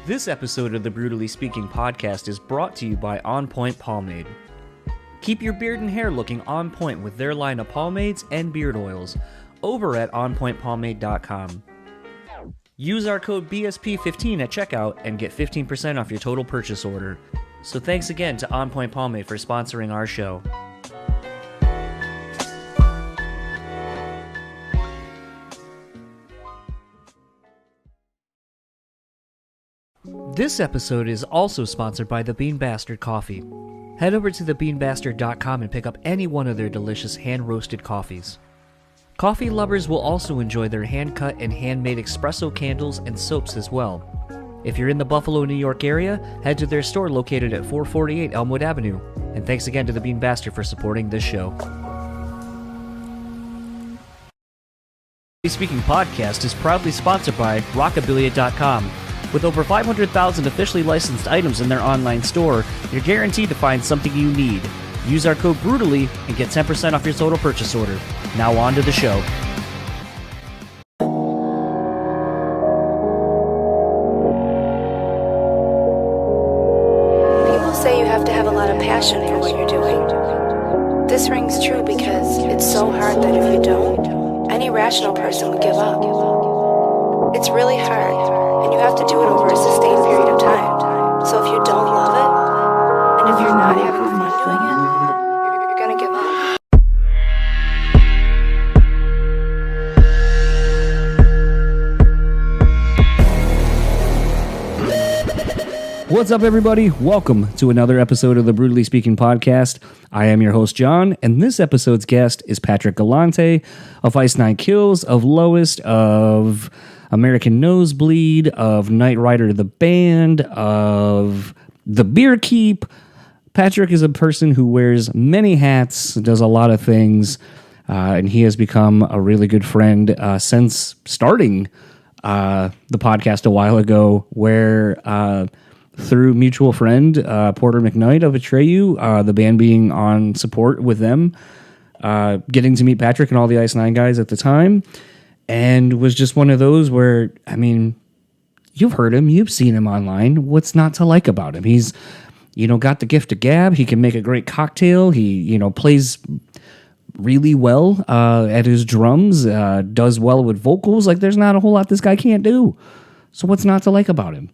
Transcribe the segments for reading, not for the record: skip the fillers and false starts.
This episode of the BREWtally Speaking podcast is brought to you by On Point Pomade. Keep your beard and hair looking on point with their line of pomades and beard oils over at onpointpomade.com. Use our code BSP15 at checkout and get 15% off your total purchase order. So thanks again to On Point Pomade for sponsoring our show. This episode is also sponsored by the Bean Bastard Coffee. Head over to thebeanbastard.com and pick up any one of their delicious hand-roasted coffees. Coffee lovers will also enjoy their hand-cut and handmade espresso candles and soaps as well. If you're in the Buffalo, New York area, head to their store located at 448 Elmwood Avenue. And thanks again to the Bean Bastard for supporting this show. The Speaking podcast is proudly sponsored by Rockabilia.com. With over 500,000 officially licensed items in their online store, you're guaranteed to find something you need. Use our code BREWtally and get 10% off your total purchase order. Now on to the show. People say you have to have a lot of passion for what you're doing. This rings true because it's so hard that if you don't, any rational person would give up. It's really hard. And you have to do it over a sustained period of time. So if you don't love it, and if you're not having fun doing it, you're gonna give up. What's up, everybody? Welcome to another episode of the BREWtally Speaking podcast. I am your host, John, and this episode's guest is Patrick Galante of Ice Nine Kills, of Lowist, of American Nosebleed, of Knight Rider the band, of the Beer Keep. Patrick is a person who wears many hats, does a lot of things, and he has become a really good friend since starting the podcast a while ago, where through mutual friend Porter McKnight of Atreyu, the band being on support with them, getting to meet Patrick and all the Ice Nine guys at the time. And was just one of those where, I mean, you've heard him, you've seen him online. What's not to like about him? He's, got the gift of gab. He can make a great cocktail. He, plays really well at his drums, does well with vocals. Like, there's not a whole lot this guy can't do. So what's not to like about him?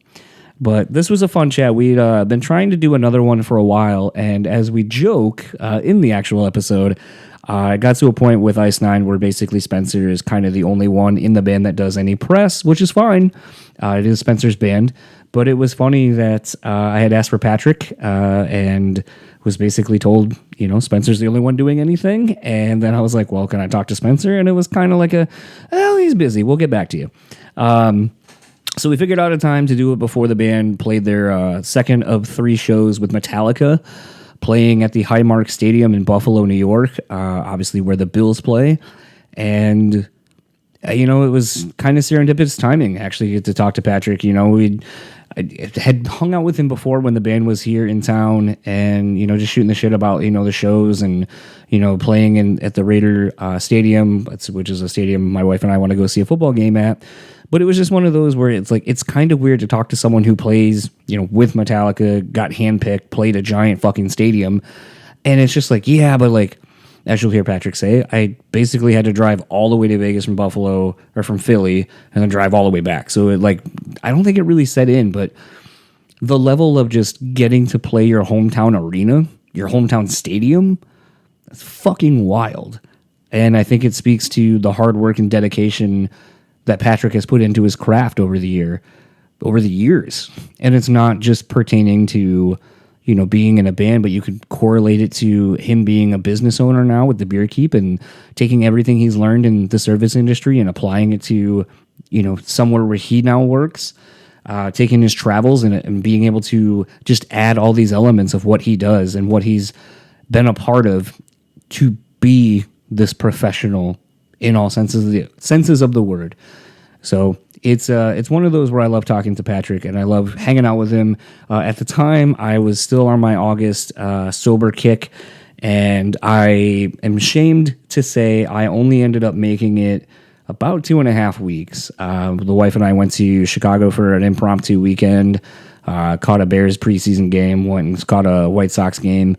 But this was a fun chat. We'd been trying to do another one for a while. And as we joke in the actual episode, it got to a point with Ice Nine where basically Spencer is kind of the only one in the band that does any press, which is fine. It is Spencer's band. But it was funny that I had asked for Patrick and was basically told, Spencer's the only one doing anything. And then I was like, well, can I talk to Spencer? And it was kind of like he's busy. We'll get back to you. So we figured out a time to do it before the band played their second of 3 shows with Metallica, playing at the Highmark Stadium in Buffalo, New York, obviously where the Bills play. And, it was kind of serendipitous timing, actually, to talk to Patrick. I had hung out with him before when the band was here in town and, just shooting the shit about, the shows and, playing at the Raider Stadium, which is a stadium my wife and I want to go see a football game at. But it was just one of those where it's like, it's kind of weird to talk to someone who plays, with Metallica, got handpicked, played a giant fucking stadium. And it's just like, yeah, but like, as you'll hear Patrick say, I basically had to drive all the way to Vegas from Buffalo or from Philly and then drive all the way back. So I don't think it really set in, but the level of just getting to play your hometown arena, your hometown stadium, that's fucking wild. And I think it speaks to the hard work and dedication that Patrick has put into his craft over the years. And it's not just pertaining to, being in a band, but you could correlate it to him being a business owner now with the Beer Keep and taking everything he's learned in the service industry and applying it to, somewhere where he now works, taking his travels and being able to just add all these elements of what he does and what he's been a part of to be this professional in all senses of the word. So it's one of those where I love talking to Patrick and I love hanging out with him. At the time, I was still on my August sober kick, and I am ashamed to say I only ended up making it about 2.5 weeks. The wife and I went to Chicago for an impromptu weekend, caught a Bears preseason game, went and caught a White Sox game.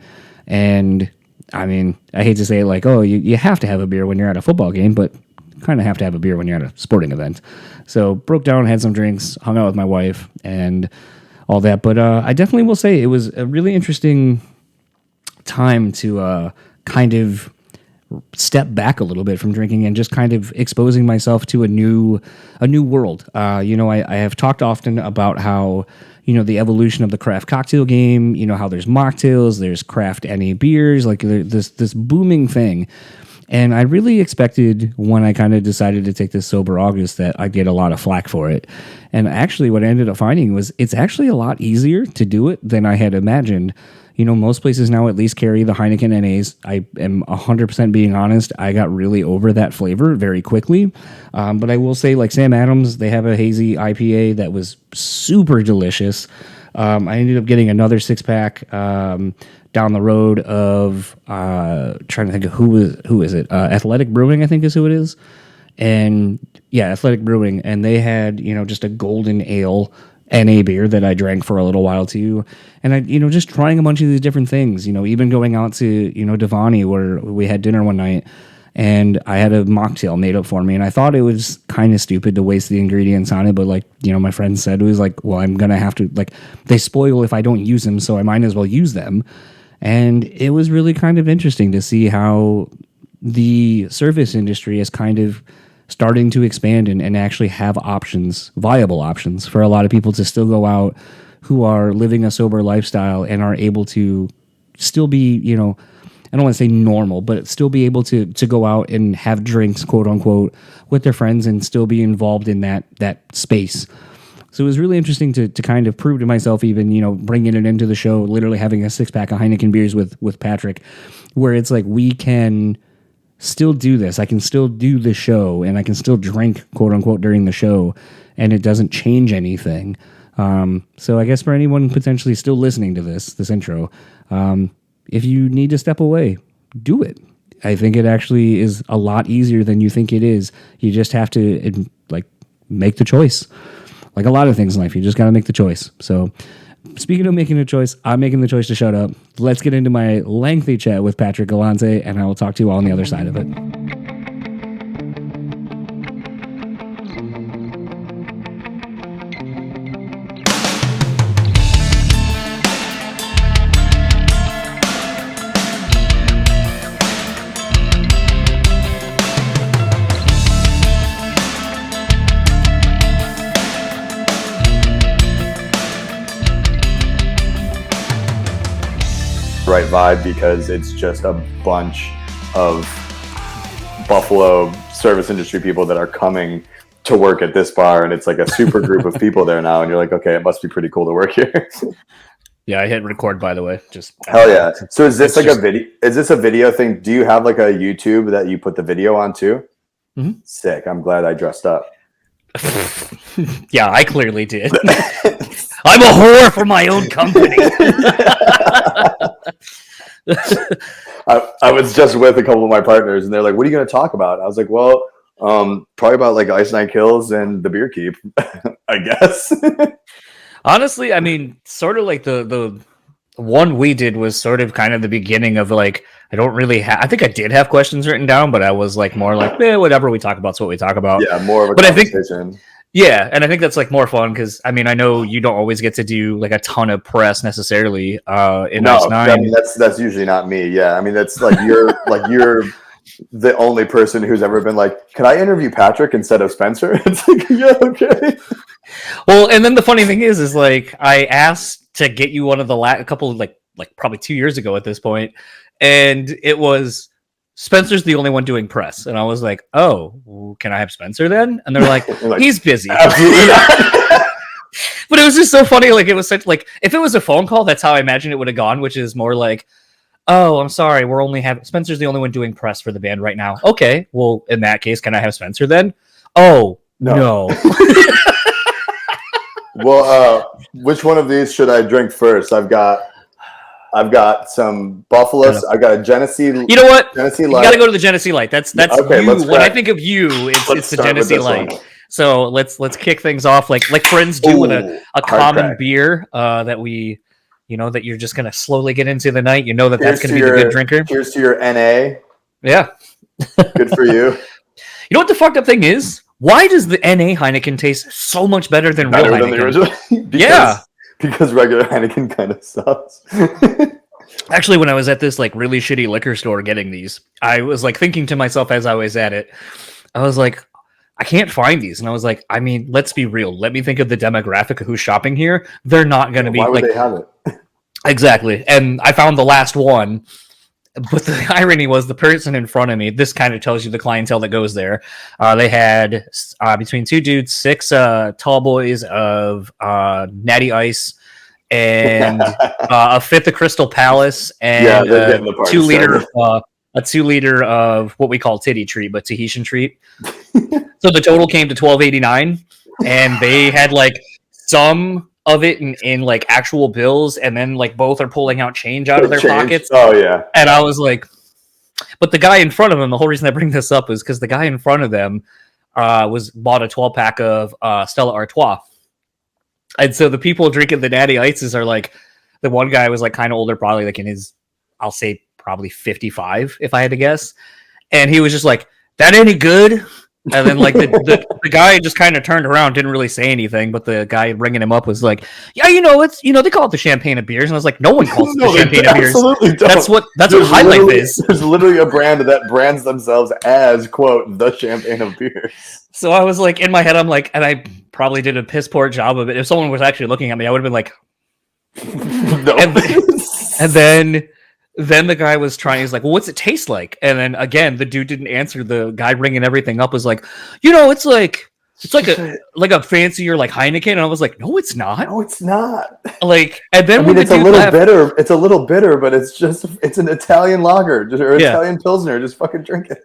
And I mean, I hate to say it like, oh, you have to have a beer when you're at a football game, but kind of have to have a beer when you're at a sporting event. So broke down, had some drinks, hung out with my wife and all that. But I definitely will say it was a really interesting time to kind of step back a little bit from drinking and just kind of exposing myself to a new world. I have talked often about how, the evolution of the craft cocktail game, how there's mocktails, there's craft NA beers, like this booming thing. And I really expected when I kind of decided to take this sober August that I'd get a lot of flack for it. And actually what I ended up finding was it's actually a lot easier to do it than I had imagined. Most places now at least carry the Heineken NAs. I am 100% being honest. I got really over that flavor very quickly. But I will say, like Sam Adams, they have a hazy IPA that was super delicious. I ended up getting another 6-pack down the road of trying to think of who is it? Athletic Brewing, I think is who it is. And yeah, Athletic Brewing. And they had, just a golden ale NA beer that I drank for a little while too. And I, just trying a bunch of these different things, even going out to, Devani where we had dinner one night and I had a mocktail made up for me. And I thought it was kind of stupid to waste the ingredients on it. But like, my friend said, it was like, well, I'm going to have to, like, they spoil if I don't use them. So I might as well use them. And it was really kind of interesting to see how the service industry is kind of starting to expand and actually have options, viable options for a lot of people to still go out who are living a sober lifestyle and are able to still be, I don't want to say normal, but still be able to go out and have drinks, quote unquote, with their friends and still be involved in that space. So it was really interesting to kind of prove to myself, even, bringing it into the show, literally having a 6-pack of Heineken beers with Patrick, where it's like, we can still do this. I can still do the show and I can still drink, quote unquote, during the show, and it doesn't change anything. So I guess for anyone potentially still listening to this intro, if you need to step away, do it. I think it actually is a lot easier than you think it is. You just have to make the choice. Like a lot of things in life, you just got to make the choice. So speaking of making a choice, I'm making the choice to shut up. Let's get into my lengthy chat with Patrick Galante, and I will talk to you all on the other side of it. Right vibe, because it's just a bunch of Buffalo service industry people that are coming to work at this bar, and it's like a super group of people there now, and you're like, okay, it must be pretty cool to work here. Yeah, I hit record, by the way. Just hell yeah. So is this like a video? Is this a video thing? Do you have like a YouTube that you put the video on too? Mm-hmm. Sick. I'm glad I dressed up. Yeah, I clearly did. I'm a whore for my own company. I was just with a couple of my partners, and they're like, "What are you going to talk about?" I was like, "Well, probably about like Ice Nine Kills and the Beer Keep, I guess." Honestly, I mean, sort of like the one we did was sort of kind of the beginning of like, I don't really have, I think I did have questions written down, but I was like more like, whatever we talk about is what we talk about. Yeah, more of a but conversation. I think, yeah, and I think that's like more fun because I mean I know you don't always get to do like a ton of press necessarily. In no, Ice Nine. I mean, that's usually not me. Yeah, I mean that's like you're the only person who's ever been like, "Can I interview Patrick instead of Spencer?" It's like, yeah, okay. Well, and then the funny thing is like I asked to get you one of the a couple of like probably 2 years ago at this point, and it was Spencer's the only one doing press, and I was like, "Oh, can I have Spencer then?" And they're like, "He's busy." Absolutely not. But it was just so funny. Like it was such like if it was a phone call, that's how I imagine it would have gone, which is more like, "Oh, I'm sorry, we're only having Spencer's the only one doing press for the band right now." Okay, well, in that case, can I have Spencer then? Oh no. Well, which one of these should I drink first? I've got I've got some Buffalo. I've got a Genesee. You know what? Genesee You Light. got to go to the Genesee Light. That's okay, you. When I think of you, it's the Genesee Light. One. So let's kick things off like friends do with a common beer that we, that you're just gonna slowly get into the night. That's gonna be the good drinker. Cheers to your NA. Yeah. Good for you. You know what the fucked up thing is? Why does the NA Heineken taste so much better than real Heineken? Than the original? Because regular Heineken kind of sucks. Actually, when I was at this like really shitty liquor store getting these, I was like thinking to myself as I was at it, I was like, I can't find these. And I was like, I mean, let's be real. Let me think of the demographic of who's shopping here. They're not going to be why would they have it? Exactly. And I found the last one. But the irony was the person in front of me, this kind of tells you the clientele that goes there. They had between two dudes, 6 tall boys of Natty Ice and a fifth of Crystal Palace and a 2 liter of what we call titty treat, but Tahitian treat. So the total came to $12.89, and they had like some of it in like actual bills, and then like both are pulling out change out of their pockets. Oh yeah. And I was like, but the guy in front of them, the whole reason I bring this up is because the guy in front of them bought a 12-pack of Stella Artois. And so the people drinking the Natty Ices are like, the one guy was like kind of older, probably like in his, I'll say probably 55 if I had to guess. And he was just like, that any good? And then like the guy just kind of turned around, didn't really say anything, but the guy bringing him up was like, yeah, it's, they call it the champagne of beers. And I was like, no one calls it the champagne of beers. Don't. That's what High Life is. There's literally a brand that brands themselves as, quote, the champagne of beers. So I was like, in my head, I'm like, and I probably did a piss poor job of it. If someone was actually looking at me, I would have been like, no. And then the guy was trying, he's like, well, what's it taste like? And then again, the dude didn't answer. The guy bringing everything up was like, it's like a fancier like Heineken. And I was like, no, it's not. No, it's not. Like, and then when it's a little bitter. It's a little bitter, but it's an Italian lager or Italian Pilsner. Just fucking drink it.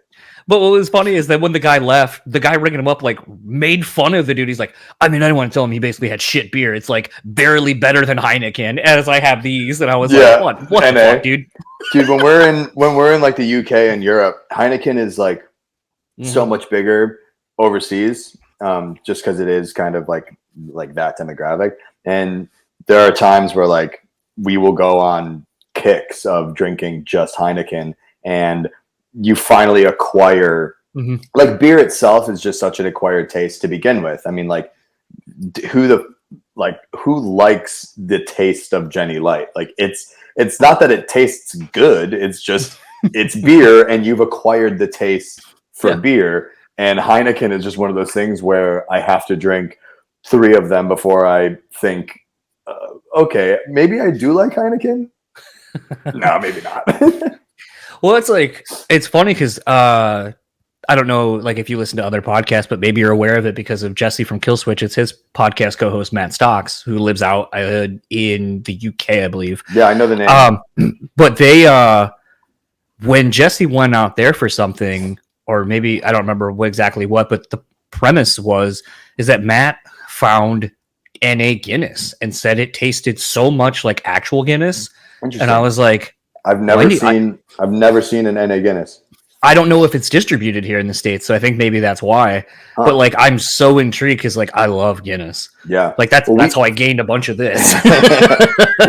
But what was funny is that when the guy left, the guy ringing him up like made fun of the dude. He's like, I mean, I didn't want to tell him he basically had shit beer. It's like barely better than Heineken. As I have these, and I was like, what the fuck, dude? Dude, when we're in like the UK and Europe, Heineken is like so much bigger overseas, just because it is kind of like that demographic. And there are times where like we will go on kicks of drinking just Heineken, and you finally acquire like beer itself is just such an acquired taste to begin with. I mean, like who likes the taste of Jenny Light? Like it's not that it tastes good. It's just it's beer, and you've acquired the taste for beer. And Heineken is just one of those things where I have to drink 3 of them before I think, okay, maybe I do like Heineken. No, maybe not. Well, it's funny because I don't know, like if you listen to other podcasts, but maybe you're aware of it because of Jesse from Killswitch. It's his podcast co-host Matt Stocks, who lives out in the UK, I believe. Yeah, I know the name. But they, when Jesse went out there for something, or maybe I don't remember exactly what, but the premise is that Matt found NA Guinness and said it tasted so much like actual Guinness, and I was like, I've never seen an NA Guinness. I don't know if it's distributed here in the States, so I think maybe that's why. Huh. But like, I'm so intrigued because like I love Guinness. Yeah, like that's how I gained a bunch of this.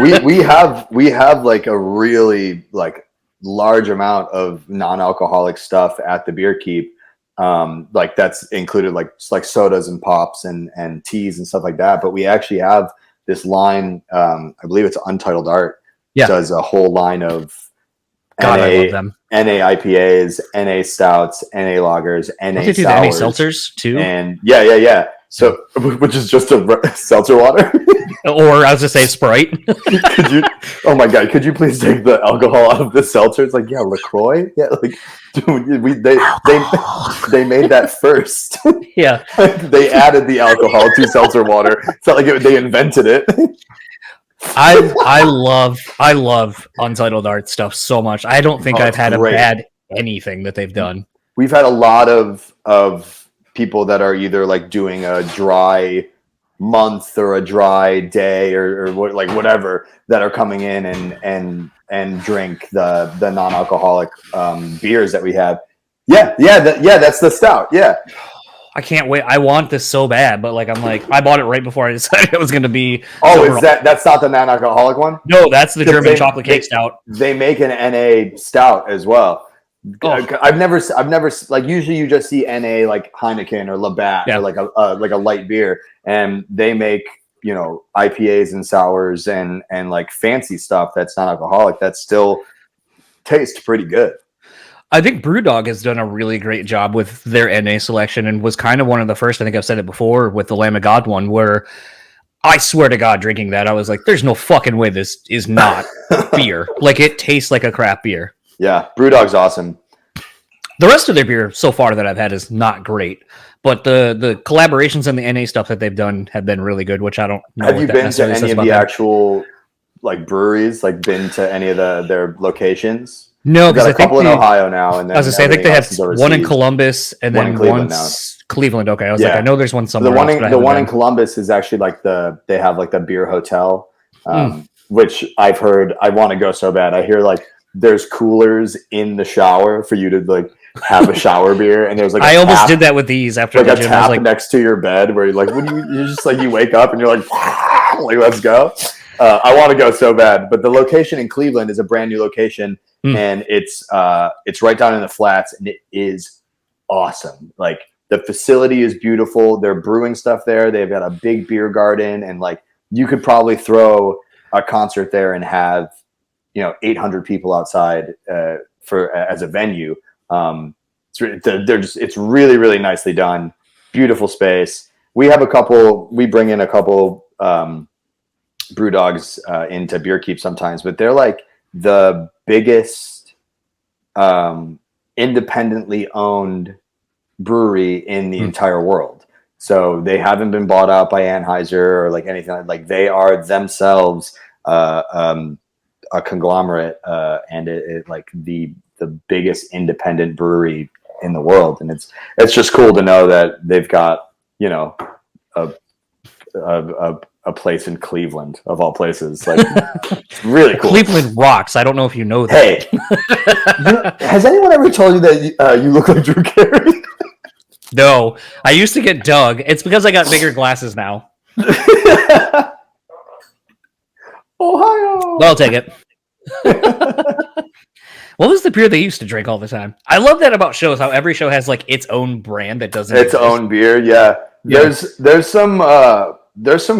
we have like a really like large amount of non-alcoholic stuff at the Beer Keep. Like that's included like sodas and pops and teas and stuff like that. But we actually have this line. I believe it's Untitled Art. Yeah. Does a whole line of I love them. NA IPAs, NA stouts, NA lagers, NA sours. NA seltzers too. And yeah. So, which is just a seltzer water. Or I was to say Sprite. Oh my God, could you please take the alcohol out of the seltzer? It's like, yeah, LaCroix. Yeah, like, dude, they made that first. Yeah. They added the alcohol to seltzer water. It's not like they invented it. I love Untitled Art stuff so much. I don't think I've had a bad anything that they've done. We've had a lot of people that are either like doing a dry month or a dry day or like whatever that are coming in and drink the non-alcoholic beers that we have. That's the stout. Yeah. I can't wait. I want this so bad, but like I bought it right before I decided it was going to be. Oh, that's not the non-alcoholic one? No, that's the German chocolate cake stout. They make an NA stout as well. Oh. I've never like, usually you just see NA like Heineken or Labatt or like a light beer, and they make, you know, IPAs and sours and like fancy stuff that's non-alcoholic that still tastes pretty good. I think BrewDog has done a really great job with their NA selection and was kind of one of the first, I think I've said it before, with the Lamb of God one, where I swear to God, drinking that, I was like, there's no fucking way this is not beer. Like, it tastes like a craft beer. Yeah, BrewDog's awesome. The rest of their beer so far that I've had is not great, but the collaborations and the NA stuff that they've done have been really good, which I don't know. Have you been to any of the actual like breweries, like been to any of their locations? No, because I think a couple in Ohio now, and then I was gonna say I think they have one in Columbus and then one Cleveland. Okay, I was like, I know there's one somewhere. The one in Columbus is actually like they have like the beer hotel, which I've heard. I want to go so bad. I hear like there's coolers in the shower for you to like have a shower beer, and there's like I almost did that with these after like a tap next to your bed where you're like, you're just like, you wake up and you're like let's go. I want to go so bad, but the location in Cleveland is a brand new location. And it's right down in the flats, and it is awesome. Like, the facility is beautiful. They're brewing stuff there. They've got a big beer garden, and like, you could probably throw a concert there and have, you know, 800 people outside as a venue. It's really, really nicely done. Beautiful space. We bring in a couple brew dogs into Beer Keep sometimes, but they're like the biggest independently owned brewery in the entire world. So they haven't been bought out by Anheuser or like anything. Like, they are themselves a conglomerate, and it like the biggest independent brewery in the world. And it's just cool to know that they've got, you know, a place in Cleveland, of all places. Like, really cool. Cleveland rocks. I don't know if you know that. Hey, has anyone ever told you that you look like Drew Carey? No, I used to get Doug. It's because I got bigger glasses now. Ohio. Well, I'll take it. What was the beer they used to drink all the time? I love that about shows, how every show has like its own brand that doesn't its own beer. Yeah. There's some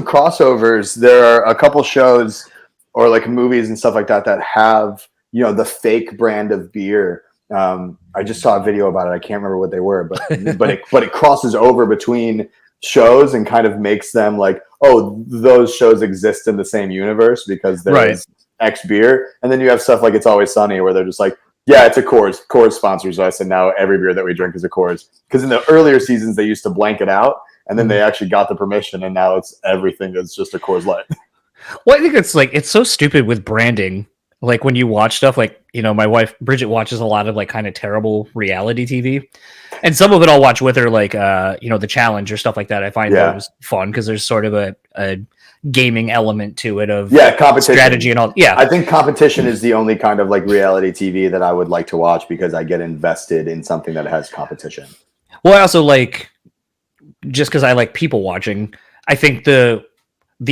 crossovers. There are a couple shows or like movies and stuff like that have, you know, the fake brand of beer. I just saw a video about it. I can't remember what they were, but it crosses over between shows and kind of makes them like, oh, those shows exist in the same universe because there's X beer. And then you have stuff like It's Always Sunny where they're just like, yeah, it's a Coors. Coors sponsors us, and now every beer that we drink is a Coors. Because in the earlier seasons, they used to blank it out, and then they actually got the permission, and now it's everything that's just a Coors Light. Well, I think it's so stupid with branding. Like, when you watch stuff, like, you know, my wife Bridget watches a lot of like kind of terrible reality TV, and some of it I'll watch with her, like you know, The Challenge or stuff like that. I find those fun because there's sort of a gaming element to it of competition, strategy and all. Yeah, I think competition is the only kind of like reality TV that I would like to watch because I get invested in something that has competition. Well, I also like, just because I like people watching, I think the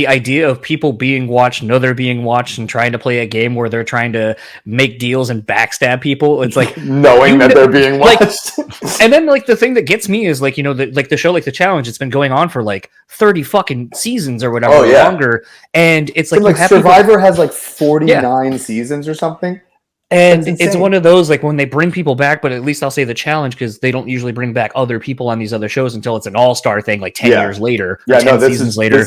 idea of people being watched, know they're being watched, and trying to play a game where they're trying to make deals and backstab people, it's like knowing that they're being watched. Like, and then like the thing that gets me is like, you know, the show like The Challenge, it's been going on for like 30 fucking seasons or whatever, longer, and it's like Survivor has like 49 seasons or something. And it's one of those, like, when they bring people back, but at least I'll say The Challenge, because they don't usually bring back other people on these other shows until it's an all-star thing, like 10 years later, 10 seasons later.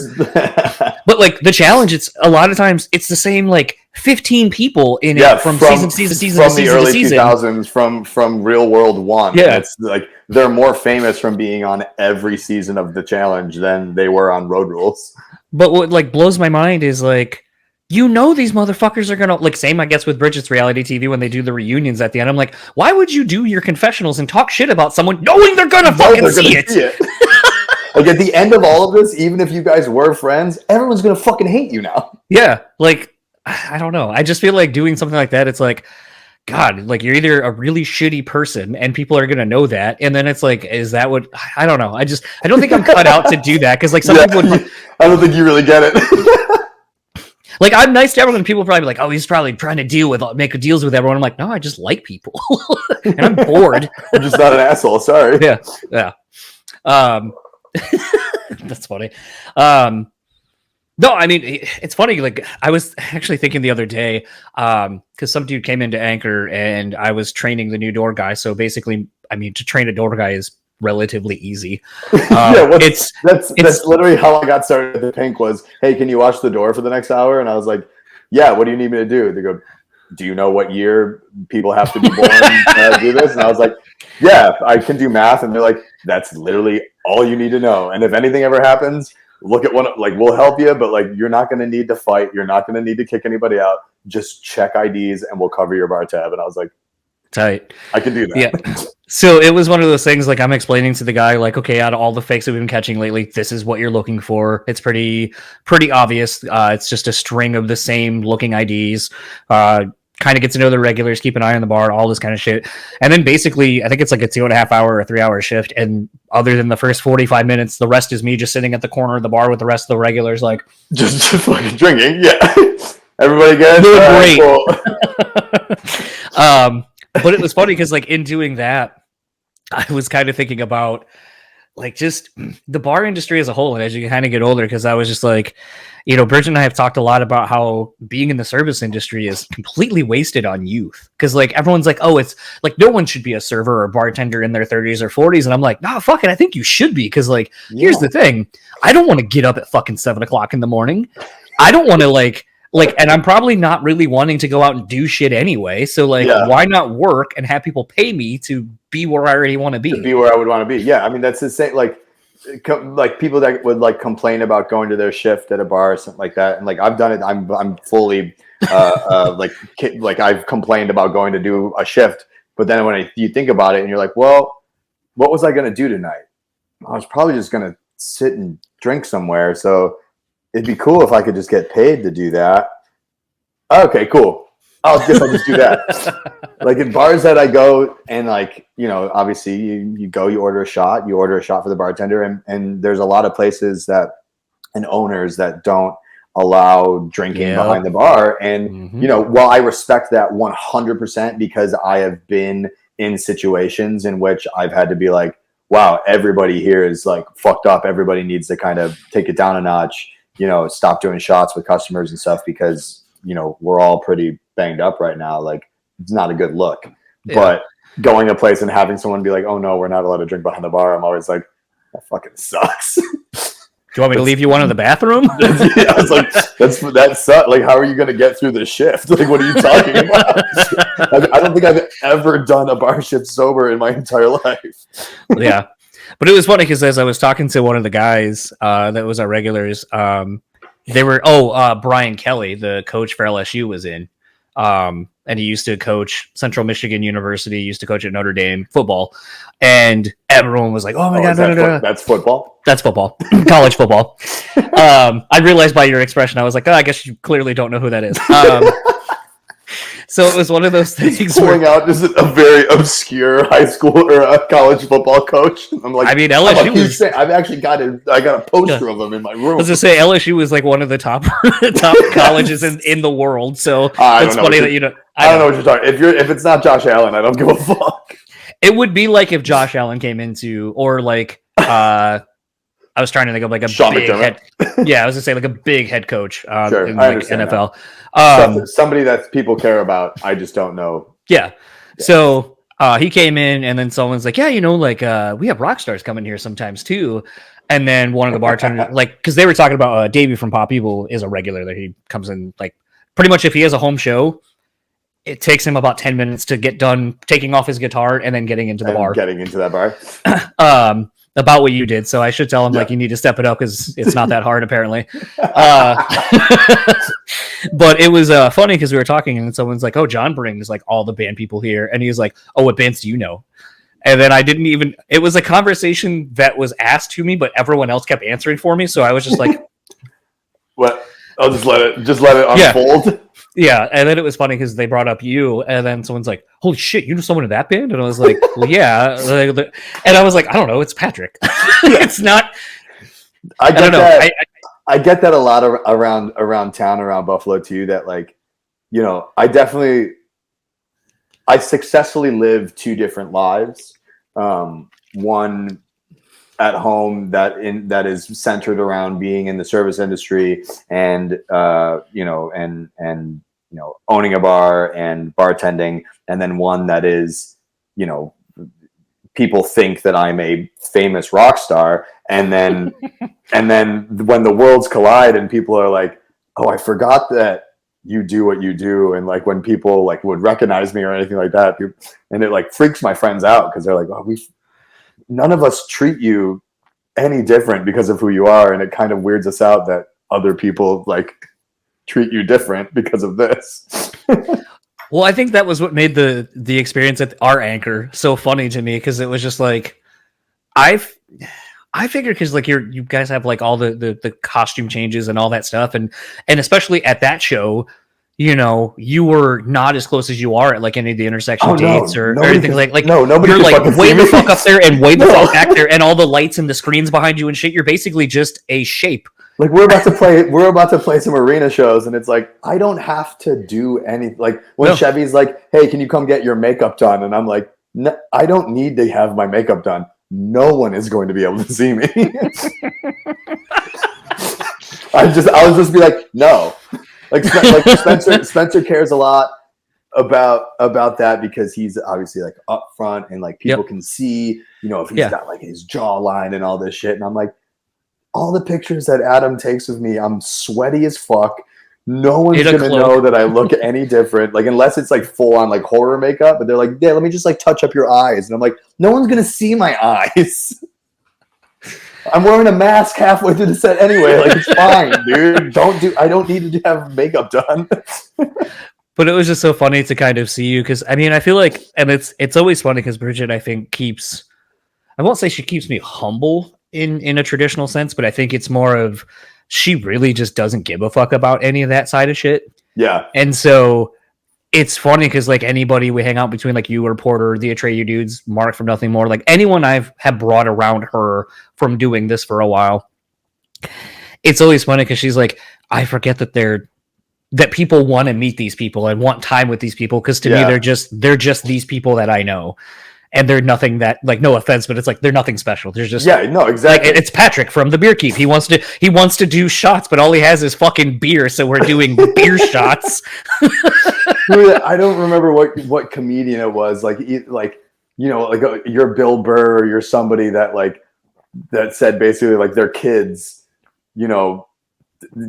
But, like, The Challenge, it's a lot of times, it's the same, like, 15 people in it from season to season. From the early 2000s, from Real World 1. Yeah. It's like, they're more famous from being on every season of The Challenge than they were on Road Rules. But what, like, blows my mind is, like, you know, these motherfuckers are gonna, like, same I guess with Bridget's reality TV when they do the reunions at the end. I'm like, why would you do your confessionals and talk shit about someone knowing they're gonna fucking see it? Like at the end of all of this, even if you guys were friends, everyone's gonna fucking hate you now. Yeah, like I don't know. I just feel like doing something like that. It's like, God, like you're either a really shitty person and people are gonna know that, and then it's like, is that what? I don't know. I don't think I'm cut out to do that because like some people would. I don't think you really get it. Like I'm nice to everyone. People probably be like, "Oh, he's probably trying to make deals with everyone." I'm like, no, I just like people, and I'm bored. I'm just not an asshole. Sorry. Yeah. That's funny. No, I mean it's funny. Like I was actually thinking the other day, because some dude came into Anchor and I was training the new door guy. So basically, I mean, to train a door guy is relatively easy. That's literally how I got started at the Pink was, hey, can you watch the door for the next hour? And I was like, yeah, what do you need me to do? They go, do you know what year people have to be born to do this? And I was like, yeah, I can do math. And they're like, that's literally all you need to know. And if anything ever happens, look at one, like we'll help you, but like you're not going to need to fight. You're not going to need to kick anybody out. Just check IDs and we'll cover your bar tab. And I was like, tight. I can do that. Yeah. So it was one of those things like I'm explaining to the guy, like, okay, out of all the fakes that we've been catching lately, this is what you're looking for. It's pretty obvious. It's just a string of the same looking IDs. Kind of get to know the regulars, keep an eye on the bar, all this kind of shit. And then basically, I think it's like a 2.5 hour or 3 hour shift. And other than the first 45 minutes, the rest is me just sitting at the corner of the bar with the rest of the regulars, like just fucking drinking. Yeah. Everybody good? Doing great. Cool. But it was funny because like in doing that, I was kind of thinking about like just the bar industry as a whole. And as you kind of get older, because I was just like, you know, Bridget and I have talked a lot about how being in the service industry is completely wasted on youth. Because like everyone's like, oh, it's like no one should be a server or bartender in their 30s or 40s. And I'm like, nah, fuck it. I think you should be. Because like, here's the thing. I don't want to get up at fucking 7 o'clock in the morning. I don't want to like, and I'm probably not really wanting to go out and do shit anyway. So like, why not work and have people pay me to be where I already want to be? To be where I would want to be. Yeah. I mean, that's the same. Like people that would like complain about going to their shift at a bar or something like that. And like, I've done it. I'm fully like I've complained about going to do a shift, but then when you think about it and you're like, well, what was I going to do tonight? I was probably just going to sit and drink somewhere. So it'd be cool if I could just get paid to do that. Okay, cool. I'll just do that. Like in bars that I go and like, you know, obviously you go, you order a shot for the bartender. And there's a lot of places and owners that don't allow drinking behind the bar. And, you know, while I respect that 100% because I have been in situations in which I've had to be like, wow, everybody here is like fucked up. Everybody needs to kind of take it down a notch. You know, stop doing shots with customers and stuff because, you know, we're all pretty banged up right now. Like, it's not a good look. Yeah. But going to a place and having someone be like, oh, no, we're not allowed to drink behind the bar. I'm always like, that fucking sucks. Do you want me to leave you one in the bathroom? I was like, that sucks. Like, how are you going to get through this shift? Like, what are you talking about? I don't think I've ever done a bar shift sober in my entire life. Yeah. But it was funny because as I was talking to one of the guys that was our regulars, they were Brian Kelly, the coach for LSU, was in, and he used to coach Central Michigan University, used to coach at Notre Dame football, and everyone was like, "Oh my god, that's football! That's football, college football." I realized by your expression, I was like, "Oh, I guess you clearly don't know who that is." So it was one of those things pulling out just a very obscure high school or a college football coach. I'm like, I mean, LSU was. I've actually got a poster of him in my room. I was gonna say LSU was like one of the top colleges in the world. So it's funny that you know. I don't know what you're talking. If it's not Josh Allen, I don't give a fuck. It would be like if Josh Allen came into, or like I was trying to think of like a Sean big McDermott. I was gonna say like a big head coach sure, in like NFL. Somebody that people care about. I just don't know. Yeah. So he came in, and then someone's like, "Yeah, you know, like we have rock stars coming here sometimes too." And then one of the bartenders, like, because they were talking about Davey from Pop Evil is a regular that he comes in like pretty much if he has a home show. It takes him about 10 minutes to get done taking off his guitar and then getting into the bar. Getting into that bar. About what you did. So I should tell him like you need to step it up because it's not that hard apparently. But it was funny because we were talking and someone's like, "Oh, John brings like all the band people here," and he was like, "Oh, what bands do you know?" And then I didn't even, it was a conversation that was asked to me, but everyone else kept answering for me. So I was just like, what? I'll just let it unfold. Yeah. And then it was funny because they brought up you, and then someone's like, holy shit, you know someone in that band? And I was like, well, yeah. And I was like, I don't know, it's Patrick. It's not. I don't know. I get that a lot around town, around Buffalo too, that like, you know, I successfully lived two different lives. One at home that is centered around being in the service industry and owning a bar and bartending, and then one that is, you know, people think that I'm a famous rock star, and then when the worlds collide and people are like, oh, I forgot that you do what you do, and like when people like would recognize me or anything like that, and it like freaks my friends out because they're like, oh, none of us treat you any different because of who you are, and it kind of weirds us out that other people like treat you different because of this. Well, I think that was what made the experience at our anchor so funny to me, because it was just like, I figured, because like you guys have like all the costume changes and all that stuff, and especially at that show, you know, you were not as close as you are at like any of the intersection dates or anything like no, nobody. You're like way the fuck up there and way the fuck back there, and all the lights and the screens behind you and shit. You're basically just a shape. Like we're about to play some arena shows, and it's like I don't have to do anything. Like when Chevy's like, "Hey, can you come get your makeup done?" and I'm like, "No, I don't need to have my makeup done. No one is going to be able to see me." I'll just be like, no. Like Spencer cares a lot about that because he's obviously like up front and like people can see, you know, if he's got like his jawline and all this shit. And I'm like, all the pictures that Adam takes of me, I'm sweaty as fuck. No one's gonna know that I look any different, like unless it's like full on like horror makeup. But they're like, yeah, let me just like touch up your eyes, and I'm like, no one's gonna see my eyes. I'm wearing a mask halfway through the set anyway. Like it's fine, dude. I don't need to have makeup done. But it was just so funny to kind of see you, because I mean, I feel like, and it's always funny because Bridget, I think, I won't say she keeps me humble in a traditional sense, but I think it's more of she really just doesn't give a fuck about any of that side of shit. Yeah. And so it's funny because like anybody we hang out between, like you or Porter, the Atreyu dudes, Mark from Nothing More, like anyone I've brought around her from doing this for a while, it's always funny because she's like, I forget that people want to meet these people and want time with these people, because to me they're just these people that I know. And they're nothing that, like, no offense, but it's like they're nothing special. There's just exactly. Like, it's Patrick from the Beer Keep. He wants to do shots, but all he has is fucking beer. So we're doing beer shots. I don't remember what comedian it was. Like you know, like you're Bill Burr or you're somebody that like that said basically like their kids, you know,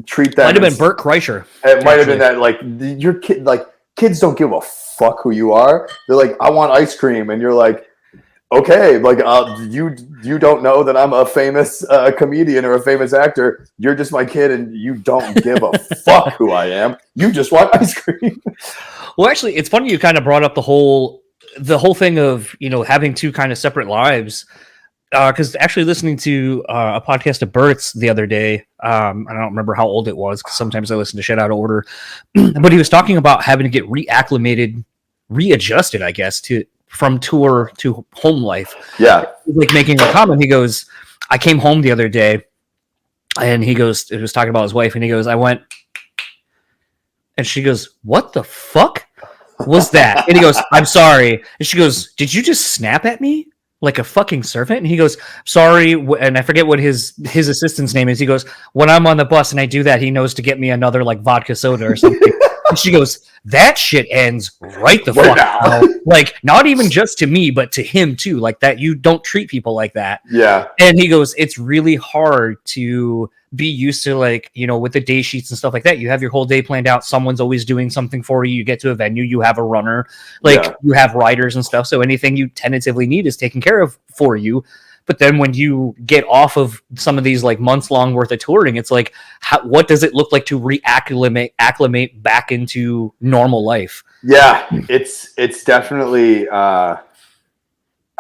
treat them. Might have been Bert Kreischer. It might have been that like your kid, like kids don't give a fuck who you are. They're like, I want ice cream, and you're like, okay, like you don't know that I'm a famous comedian or a famous actor. You're just my kid, and you don't give a fuck who I am. You just want ice cream. Well, actually, it's funny you kind of brought up the whole thing of, you know, having two kind of separate lives. Because actually listening to a podcast of Bert's the other day, I don't remember how old it was, because sometimes I listen to shit out of order, but he was talking about having to get readjusted, I guess, from tour to home life. Yeah. Like making a comment, he goes, I came home the other day, and he goes, it was talking about his wife, and he goes, I went, and she goes, what the fuck was that? And he goes, I'm sorry. And she goes, did you just snap at me like a fucking servant? And he goes, sorry. And I forget what his assistant's name is. He goes, when I'm on the bus and I do that, he knows to get me another like vodka soda or something. And she goes, that shit ends right the fuck now. Like, not even just to me, but to him too. Like that, you don't treat people like that. Yeah. And he goes, it's really hard to be used to, like, you know, with the day sheets and stuff like that. You have your whole day planned out. Someone's always doing something for you. You get to a venue, you have a runner, like you have riders and stuff. So anything you tentatively need is taken care of for you. But then when you get off of some of these like months long worth of touring, it's like, what does it look like to acclimate back into normal life? Yeah, it's definitely,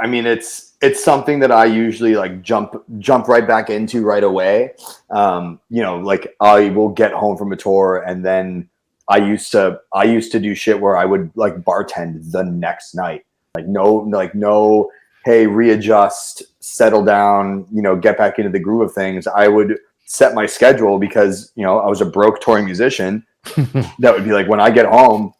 I mean, it's something that I usually like jump right back into right away. Like I will get home from a tour, and then I used to do shit where I would like bartend the next night. Like no, hey, readjust, settle down, get back into the groove of things. I would set my schedule because, I was a broke touring musician. That would be like, when I get home,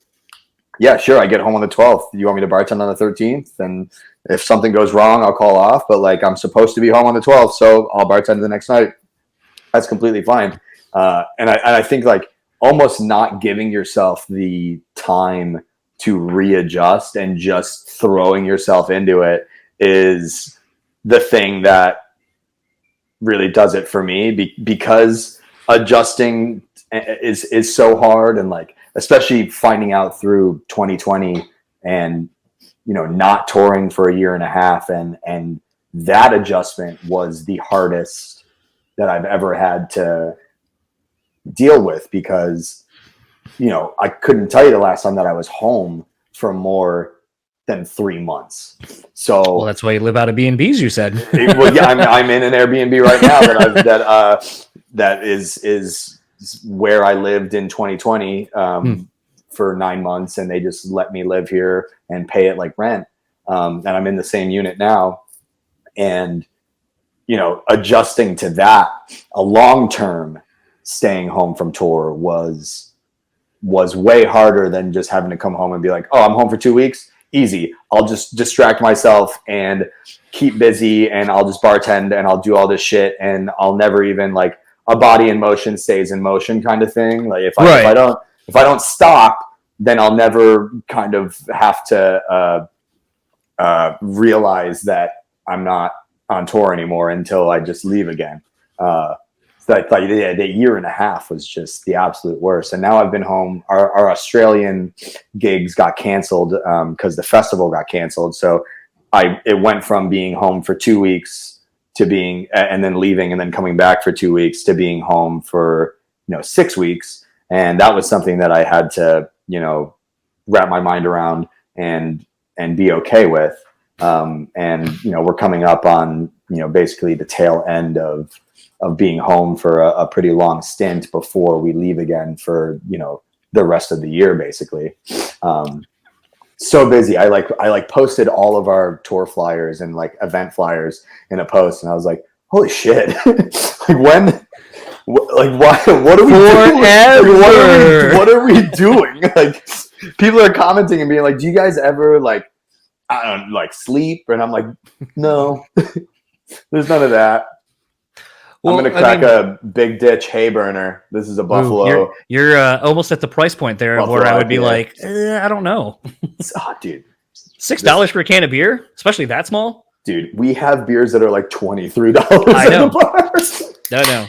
yeah, sure, I get home on the 12th. You want me to bartend on the 13th? And if something goes wrong, I'll call off. But like, I'm supposed to be home on the 12th, so I'll bartend the next night. That's completely fine. And I think like almost not giving yourself the time to readjust and just throwing yourself into it is the thing that really does it for me, because adjusting is so hard. And like, especially finding out through 2020 and, not touring for a year and a half. And that adjustment was the hardest that I've ever had to deal with, because, I couldn't tell you the last time that I was home for more than 3 months. So, well, that's why you live out of B&Bs, you said. Well, yeah, I'm in an Airbnb right now that is where I lived in 2020 for 9 months, and they just let me live here and pay it like rent. And I'm in the same unit now, and adjusting to that, a long-term staying home from tour was way harder than just having to come home and be like, oh, I'm home for 2 weeks. Easy. I'll just distract myself and keep busy, and I'll just bartend and I'll do all this shit, and I'll never even like, a body in motion stays in motion kind of thing. Like if I don't stop, then I'll never kind of have to realize that I'm not on tour anymore until I just leave again. The year and a half was just the absolute worst. And now I've been home. Our Australian gigs got canceled because the festival got canceled. So it went from being home for 2 weeks to being, and then leaving and then coming back for 2 weeks, to being home for 6 weeks. And that was something that I had to wrap my mind around and be okay with. And we're coming up on basically the tail end of being home for a pretty long stint before we leave again for, the rest of the year, basically. So busy. I posted all of our tour flyers and like event flyers in a post, and I was like, holy shit. Like why, what are we doing? Like, what are we doing? Like people are commenting and being like, do you guys ever like, I don't know, like sleep? And I'm like, no, there's none of that. Well, I'm going to crack a big ditch hay burner. This is a Buffalo. You're almost at the price point there Buffalo, where I would be like, I don't know. Oh, dude. $6 for a can of beer, especially that small? Dude, we have beers that are like $23 I know. at the bar. No.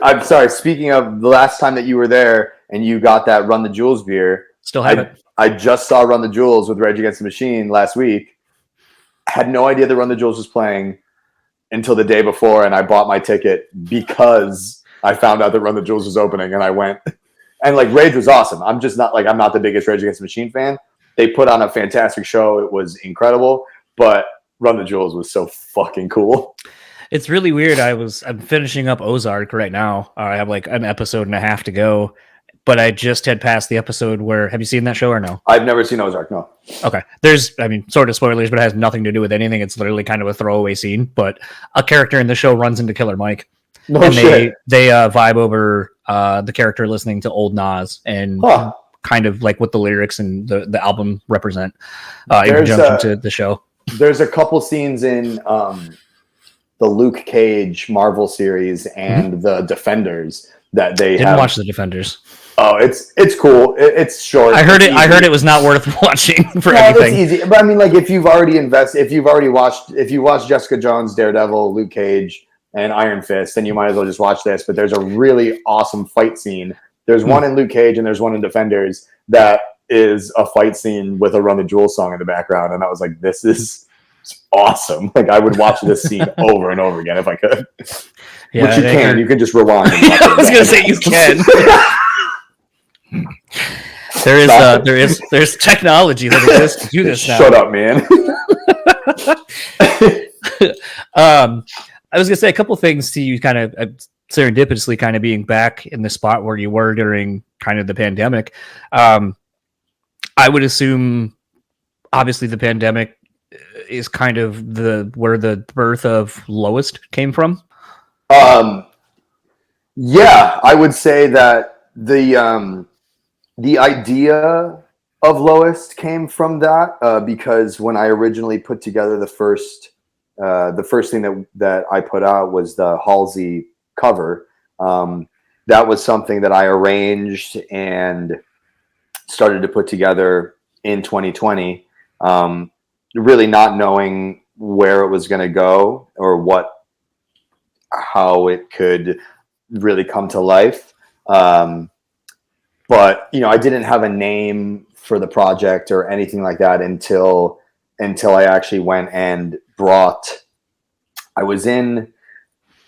I'm sorry. Speaking of the last time that you were there and you got that Run the Jewels beer. Still have it. I just saw Run the Jewels with Rage Against the Machine last week. Had no idea that Run the Jewels was playing until the day before, and I bought my ticket because I found out that Run the Jewels was opening, and I went. And like Rage was awesome. I'm not the biggest Rage Against the Machine fan. They put on a fantastic show. It was incredible, but Run the Jewels was so fucking cool. It's really weird. I'm finishing up Ozark right now. I have like an episode and a half to go, but I just had passed the episode where, have you seen that show or no? I've never seen Ozark, no. Okay. There's, sort of spoilers, but it has nothing to do with anything. It's literally kind of a throwaway scene, but a character in the show runs into Killer Mike. No and shit. They vibe over the character listening to old Nas and kind of like what the lyrics and the album represent in conjunction to the show. There's a couple scenes in the Luke Cage Marvel series and the Defenders that they didn't watch the Defenders. Oh, it's cool. It's short. I heard it was not worth watching for anything. It's easy. But I mean, like if you watched Jessica Jones, Daredevil, Luke Cage, and Iron Fist, then you might as well just watch this. But there's a really awesome fight scene. There's one in Luke Cage and there's one in Defenders that is a fight scene with a Run the Jewels song in the background, and I was like, this is awesome. Like I would watch this scene over and over again if I could. Yeah, which you can. You can just rewind. And watch I was gonna say you can. There's technology that exists to do this now. Shut up, man. I was gonna say a couple things to you, kind of serendipitously, kind of being back in the spot where you were during kind of the pandemic. I would assume, obviously, the pandemic is kind of where the birth of Lowist came from. Yeah, I would say that the idea of Lowist came from that because when I originally put together the first thing that I put out was the Halsey cover. That was something that I arranged and started to put together in 2020, really not knowing where it was going to go or how it could really come to life. But I didn't have a name for the project or anything like that until I actually went and brought. I was in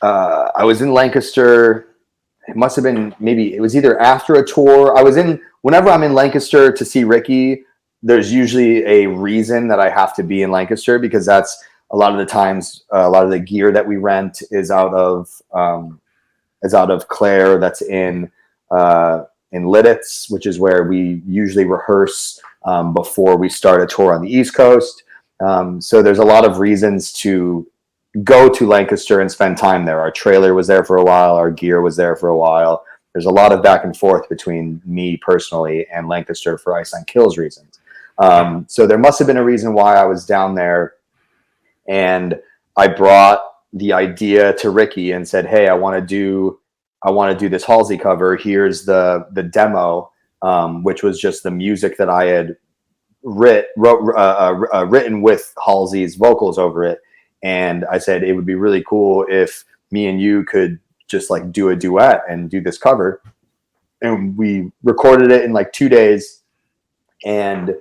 Lancaster. It must have been, maybe it was either after a tour. Whenever I'm in Lancaster to see Ricky, there's usually a reason that I have to be in Lancaster, because that's a lot of the times, a lot of the gear that we rent is out of Clare. That's in Lidditz, which is where we usually rehearse before we start a tour on the East Coast. So there's a lot of reasons to go to Lancaster and spend time there. Our trailer was there for a while. Our gear was there for a while. There's a lot of back and forth between me personally and Lancaster for Ice on Kills reasons. So there must have been a reason why I was down there. And I brought the idea to Ricky and said, "Hey, I want to do this Halsey cover. Here's the demo," which was just the music that I had written with Halsey's vocals over it. And I said, it would be really cool if me and you could just like do a duet and do this cover. And we recorded it in like 2 days. And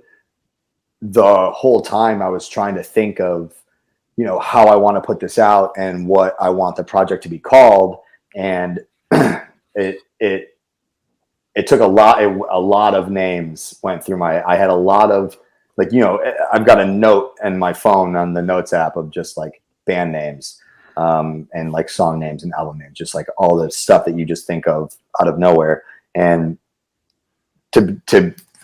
the whole time I was trying to think of, how I want to put this out and what I want the project to be called. And it took a lot of names went through I had a lot of, I've got a note in my phone on the notes app of just like band names, and like song names and album names, just like all the stuff that you just think of out of nowhere. And to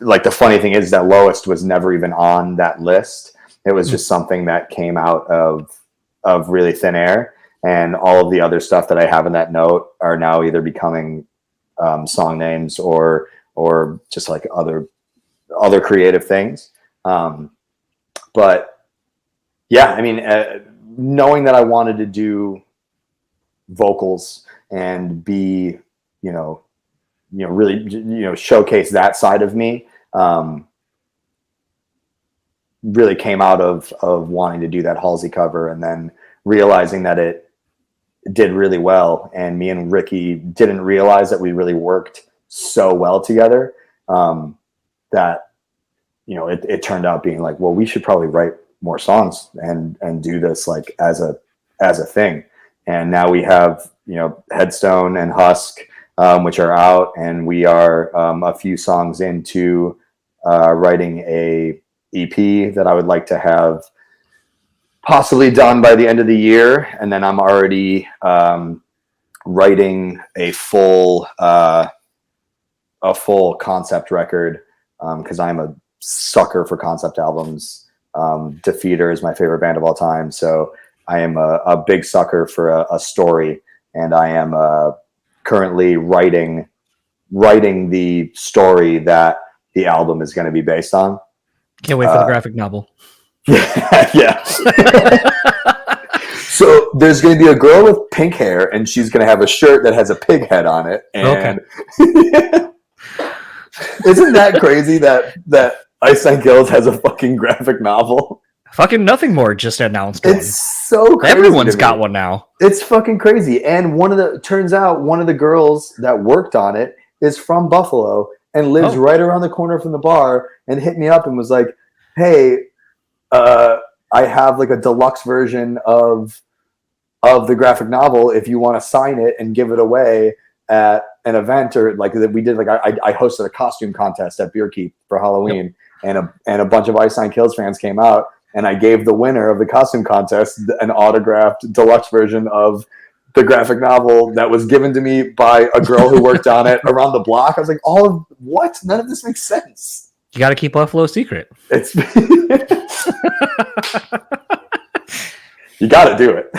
like, the funny thing is that Lowist was never even on that list. It was just something that came out of really thin air. And all of the other stuff that I have in that note are now either becoming song names or just like other creative things. But yeah, I mean, knowing that I wanted to do vocals and be, really, showcase that side of me, really came out of wanting to do that Halsey cover, and then realizing that it did really well. And me and Ricky didn't realize that we really worked so well together, that, it turned out being like, well, we should probably write more songs and do this like as a thing. And now we have, Headstone and Husk, which are out, and we are a few songs into writing a EP that I would like to have possibly done by the end of the year. And then I'm already writing a full concept record, because I'm a sucker for concept albums. Defeater is my favorite band of all time, so I am a big sucker for a story, and I am currently writing the story that the album is going to be based on. Can't wait for the graphic novel. Yeah. So there's going to be a girl with pink hair, and she's going to have a shirt that has a pig head on it. And okay. Isn't that crazy that Ice on Kills has a fucking graphic novel? Fucking Nothing More just announced one. It's so crazy. Everyone's got one now. It's fucking crazy. And turns out one of the girls that worked on it is from Buffalo and lives right around the corner from the bar, and hit me up and was like, "Hey, I have like a deluxe version of the graphic novel if you want to sign it and give it away and an event, or like that we did, like I hosted a costume contest at Beer Keep for Halloween, and a bunch of Ice Nine Kills fans came out, and I gave the winner of the costume contest an autographed deluxe version of the graphic novel that was given to me by a girl who worked on it around the block. I was like, what? None of this makes sense. You got to keep Buffalo a secret. It's you got to do it.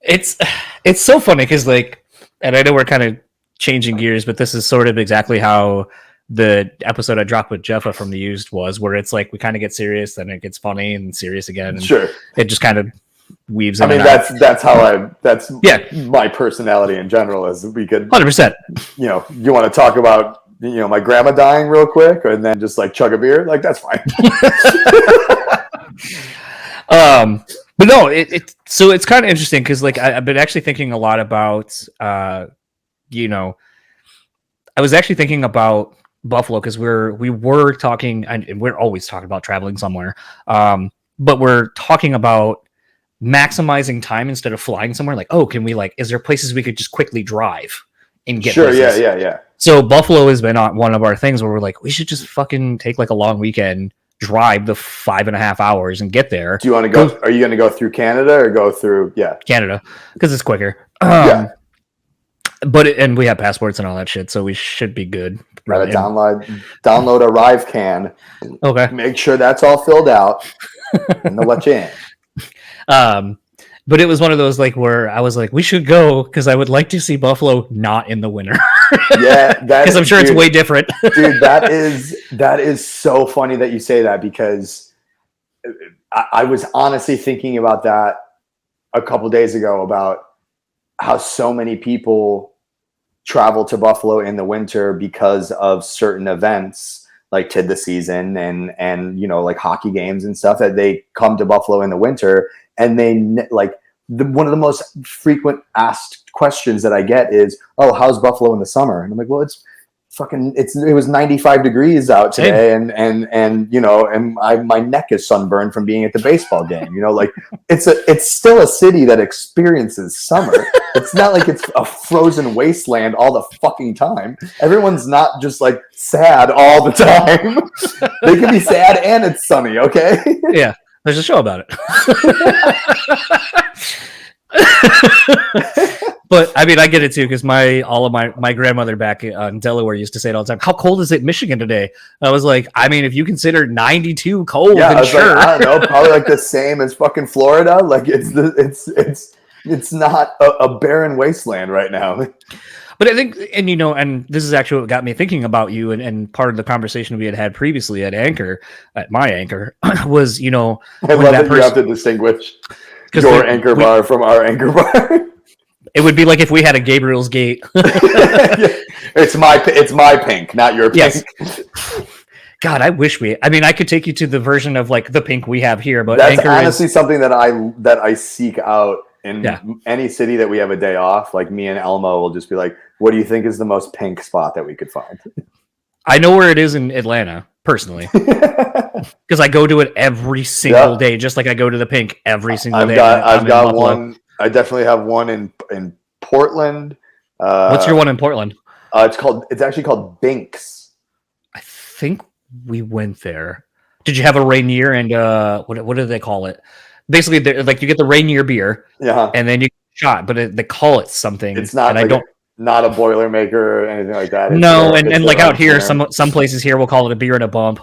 It's so funny because, like, and I know we're kind of changing gears, but this is sort of exactly how the episode I dropped with Jeffa from the Used was, where it's like we kind of get serious, then it gets funny and serious again. And sure. It just kind of weaves. I mean, that's my personality in general. Is we could 100%. You know, you want to talk about my grandma dying real quick, and then just like chug a beer, like that's fine. But no, so it's kind of interesting because, like, I've been actually thinking a lot about, I was actually thinking about Buffalo because we were talking, and we're always talking about traveling somewhere, but we're talking about maximizing time instead of flying somewhere. Like, oh, can we, like, is there places we could just quickly drive and get? Sure, places? yeah. So Buffalo has been on one of our things where we're like, we should just fucking take like a long weekend, drive the 5.5 hours and get there. Do you want to go? Are you going to go through Canada or go through Canada? Because it's quicker. And we have passports and all that shit, so we should be good. Right. Download Arrive Can. Okay. Make sure that's all filled out, and they'll let you in. But it was one of those, like, where I was like, we should go because I would like to see Buffalo not in the winter. Yeah, because I'm sure it's way different. Dude, that is so funny that you say that, because I was honestly thinking about that a couple days ago, about how so many people travel to Buffalo in the winter because of certain events, like Tid the Season and like hockey games and stuff, that they come to Buffalo in the winter. And they one of the most frequent asked questions that I get is, "Oh, how's Buffalo in the summer?" And I'm like, "Well, it was 95 degrees out today, and my neck is sunburned from being at the baseball game. Like it's still a city that experiences summer. It's not like it's a frozen wasteland all the fucking time. Everyone's not just like sad all the time. They can be sad and it's sunny. Okay. Yeah. There's a show about it. But I mean, I get it too, because all of my grandmother back in Delaware used to say it all the time. How cold is it in Michigan today? I was like, I mean, if you consider 92 cold, yeah, then sure. Like, I don't know, probably like the same as fucking Florida. Like it's not a barren wasteland right now. But I think, and this is actually what got me thinking about you, and part of the conversation we had previously at my Anchor, was, I love that you have to distinguish your Anchor bar from our Anchor bar. It would be like if we had a Gabriel's Gate. It's my pink, not your pink. Yes. God, I wish I could take you to the version of like the pink we have here, but that's Anchor honestly something that I seek out in any city that we have a day off. Like me and Elmo will just be like, what do you think is the most pink spot that we could find? I know where it is in Atlanta, personally. Because I go to it every single day, just like I go to the pink every single day. I've got one. I definitely have one in Portland. What's your one in Portland? It's actually called Binks. I think we went there. Did you have a Rainier and what do they call it? Basically, like you get the Rainier beer, and then you get a shot, but they call it something. It's not. And like not a Boilermaker or anything like that. No, and like out here, some places here will call it a beer and a bump.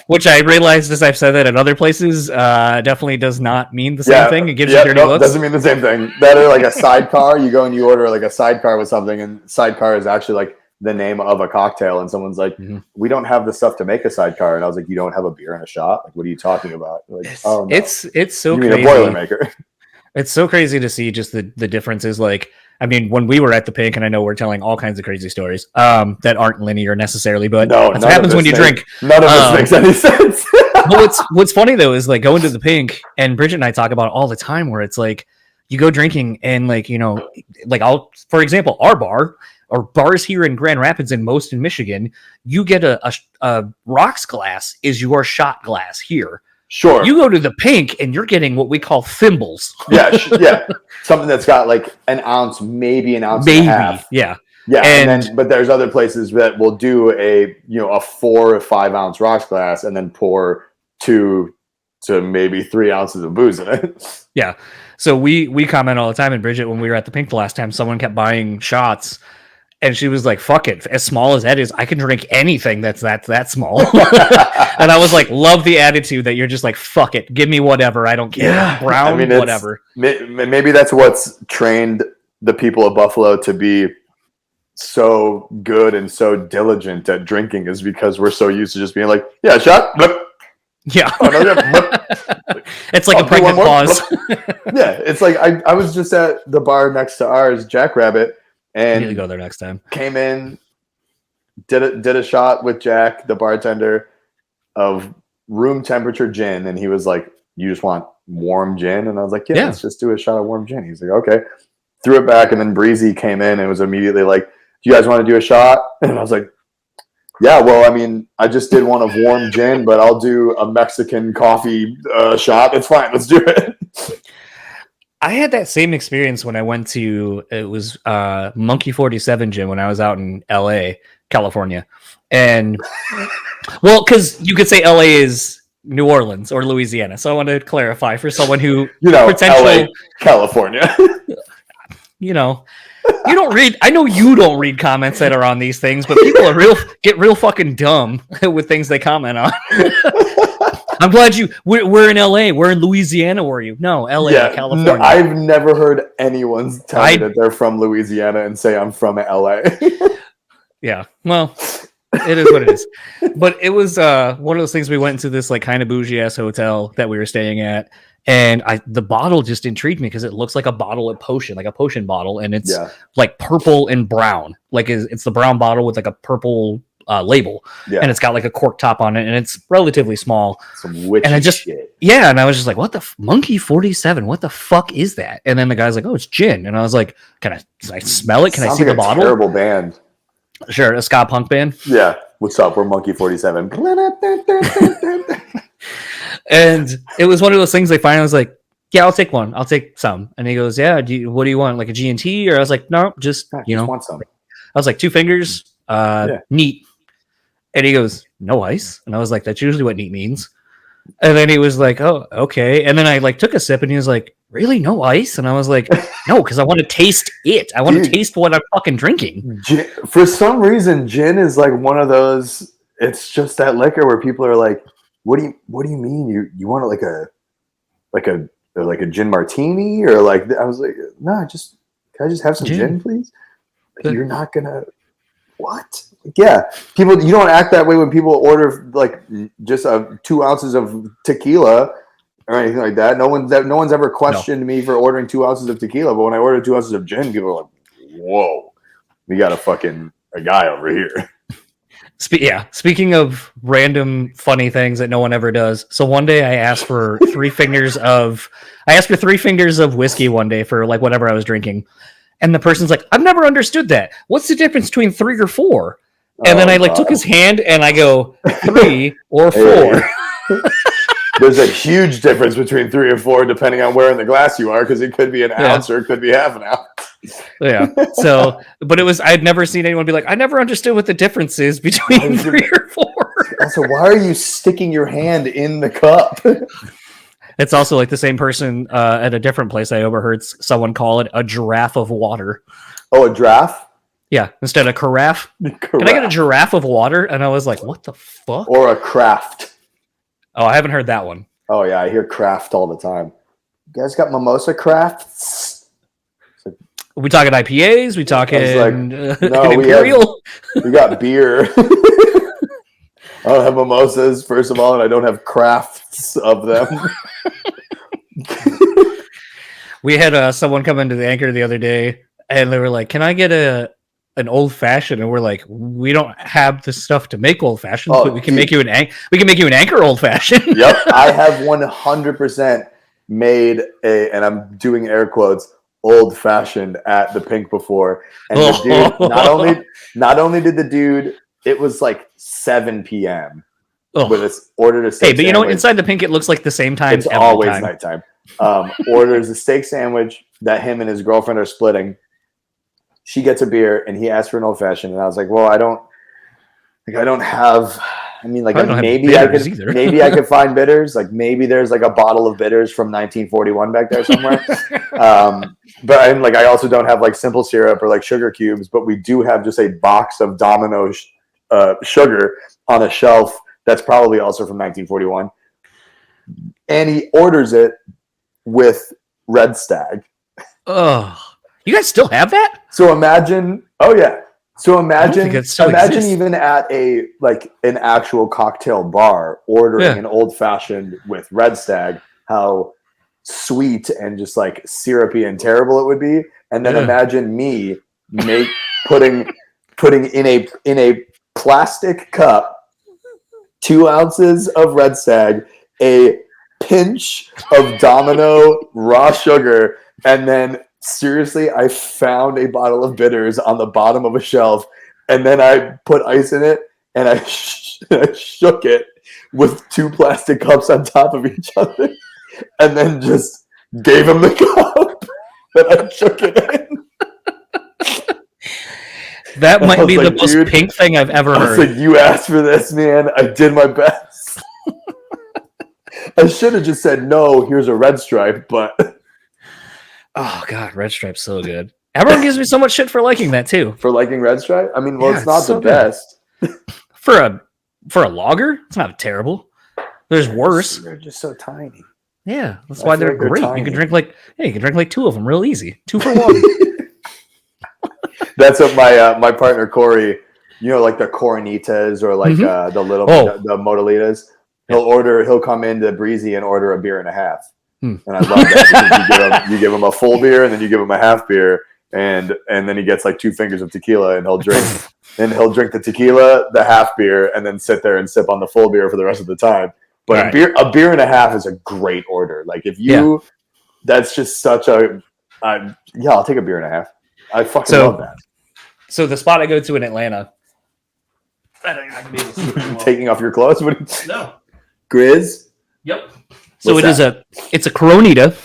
Which I realized as I've said that in other places, definitely does not mean the same thing. It gives you dirty looks. Doesn't mean the same thing. That or like a sidecar. You go and you order like a sidecar with something, and sidecar is actually like the name of a cocktail, and someone's like, we don't have the stuff to make a sidecar. And I was like, you don't have a beer and a shot? Like, what are you talking about? Like, no. It's so you crazy. mean a Boilermaker. It's so crazy to see just the differences. Like, I mean, when we were at the Pink, and I know we're telling all kinds of crazy stories that aren't linear necessarily, but that's what happens when you drink. None of this makes any sense. But what's funny though is like going to the Pink, and Bridget and I talk about it all the time, where it's like you go drinking and like, like for example, our bar or bars here in Grand Rapids and most in Michigan, you get a rocks glass is your shot glass here. Sure. You go to the Pink and you're getting what we call thimbles. Yeah, something that's got like an ounce, maybe an ounce and a half. Yeah. Yeah, and then but there's other places that will do a 4 or 5 ounce rocks glass and then pour 2 to maybe 3 ounces of booze in it. Yeah. So we comment all the time, and Bridget, when we were at the Pink the last time, someone kept buying shots, and she was like, "Fuck it, as small as that is, I can drink anything that's that small." And I was like, "Love the attitude that you're just like, fuck it, give me whatever, I don't care, brown, whatever." Maybe that's what's trained the people of Buffalo to be so good and so diligent at drinking, is because we're so used to just being like, yeah, shot. Yeah. Oh, no, yeah. It's like a pregnant pause. Yeah, it's like I was just at the bar next to ours, Jackrabbit, and I need to go there next time. Came in, did a shot with Jack, the bartender, of room temperature gin, and he was like, "You just want warm gin?" And I was like, "Yeah, let's just do a shot of warm gin." He's like, "Okay." Threw it back, and then Breezy came in and was immediately like, "Do you guys want to do a shot?" And I was like, "Yeah, well, I mean, I just did one of warm gin, but I'll do a Mexican coffee shot. It's fine. Let's do it." I had that same experience when I went to, it was Monkey 47 gin when I was out in LA, California. And, well, because you could say LA is New Orleans or Louisiana. So I want to clarify for someone who, LA, California. You don't read. I know you don't read comments that are on these things, but people get real fucking dumb with things they comment on. I'm glad we're in LA. We're in Louisiana. Were you? No, LA, California. No, I've never heard anyone tell me that they're from Louisiana and say I'm from LA. Yeah, well, it is what it is. But it was one of those things. We went into this like kind of bougie ass hotel that we were staying at. And the bottle just intrigued me because it looks like a bottle of potion, like a potion bottle, and it's like purple and brown. Like it's the brown bottle with like a purple label, and it's got like a cork top on it, and it's relatively small. Some witchy shit. Yeah, and I was just like, "What the Monkey 47? What the fuck is that?" And then the guy's like, "Oh, it's gin," and I was like, "Can I smell it? Can I see the bottle?" Terrible band. Sure, a ska punk band. Yeah, what's up? We're Monkey 47. And it was one of those things. They finally was like, "Yeah, I'll take one. I'll take some." And he goes, "Yeah, what do you want? Like a G&T?" Or I was like, "No, just want some." I was like, 2 fingers, neat. And he goes, "No ice?" And I was like, "That's usually what neat means." And then he was like, "Oh, okay." And then I like took a sip, and he was like, "Really, no ice?" And I was like, "No, because I want to taste it. I want to taste what I'm fucking drinking." For some reason, gin is like one of those. It's just that liquor where people are like, What do you mean? You want it like a gin martini, or like?" I was like, "No, can I just have some gin, please?" Like, you're not gonna what? Yeah, people. You don't act that way when people order like just 2 ounces of tequila or anything like that. No one's ever questioned me for ordering 2 ounces of tequila, but when I order 2 ounces of gin, people are like, "Whoa, we got a guy over here." Speaking of random funny things that no one ever does. So one day I asked for 3 fingers of whiskey one day for like whatever I was drinking. And the person's like, "I've never understood that. What's the difference between 3 or 4? And then I like took his hand and I go, 3 or 4. There's a huge difference between 3 or 4 depending on where in the glass you are, because it could be an ounce or it could be half an ounce. Yeah. So, but I'd never seen anyone be like, "I never understood what the difference is between 3 or 4. Also, why are you sticking your hand in the cup? It's also like the same person at a different place. I overheard someone call it a giraffe of water. Oh, a giraffe? Yeah, instead of carafe. Can I get a giraffe of water? And I was like, "What the fuck?" Or a craft. Oh, I haven't heard that one. Oh yeah, I hear craft all the time. You guys got mimosa crafts? Are we talking IPAs? We talking no, Imperial? We got beer. I don't have mimosas, first of all, and I don't have crafts of them. We had someone come into the Anchor the other day, and they were like, "Can I get an old fashioned?" And we're like, "We don't have the stuff to make old fashions, but we can make you an Anchor old fashioned." Yep, I have 100% made and I'm doing air quotes, old fashioned at the Pink before. And the dude, not only did the dude, it was like 7 p.m. ordered a steak Hey, but sandwich. inside the pink, it looks like the same time. It's always nighttime. Orders a steak sandwich that him and his girlfriend are splitting. She gets a beer, and he asks for an old fashioned. And I was like, well, I don't have. I mean, like maybe I could find bitters. Like maybe there's like a bottle of bitters from 1941 back there somewhere. But I also don't have like simple syrup or like sugar cubes. But we do have just a box of Domino sugar on a shelf that's probably also from 1941. And he orders it with Red Stag. Oh, you guys still have that? So imagine. Oh yeah. So imagine exists. Even at an actual cocktail bar ordering an old fashioned with Red Stag, how sweet and just like syrupy and terrible it would be. And then imagine me putting in a plastic cup 2 ounces of Red Stag, a pinch of Domino raw sugar, and then seriously, I found a bottle of bitters on the bottom of a shelf, and then I put ice in it, and I shook it with 2 plastic cups on top of each other, and then just gave him the cup that I shook it in. That might be the most pink thing I've ever heard. I was like, you asked for this, man. I did my best. I should have just said, no, here's a Red Stripe, but... Oh god, Red Stripe's so good. Everyone gives me so much shit for liking that too. For liking Red Stripe? I mean, it's not the best. For a lager, it's not terrible. There's worse. They're just so tiny. Yeah, that's why they're great. You can drink like 2 of them real easy. 2 for 1. That's what my partner Corey, like the Coronitas or like the little the Modelitas. He'll come into Breezy and order a beer and a half. And I love that because you give him a full beer and then you give him a half beer and then he gets like 2 fingers of tequila and he'll drink the tequila, the half beer, and then sit there and sip on the full beer for the rest of the time. But a beer and a half is a great order. Like if you, that's just such a I'll take a beer and a half. I fucking love that. So the spot I go to in Atlanta. Taking off your clothes? No. Grizz? Yep. So it's a Coronita,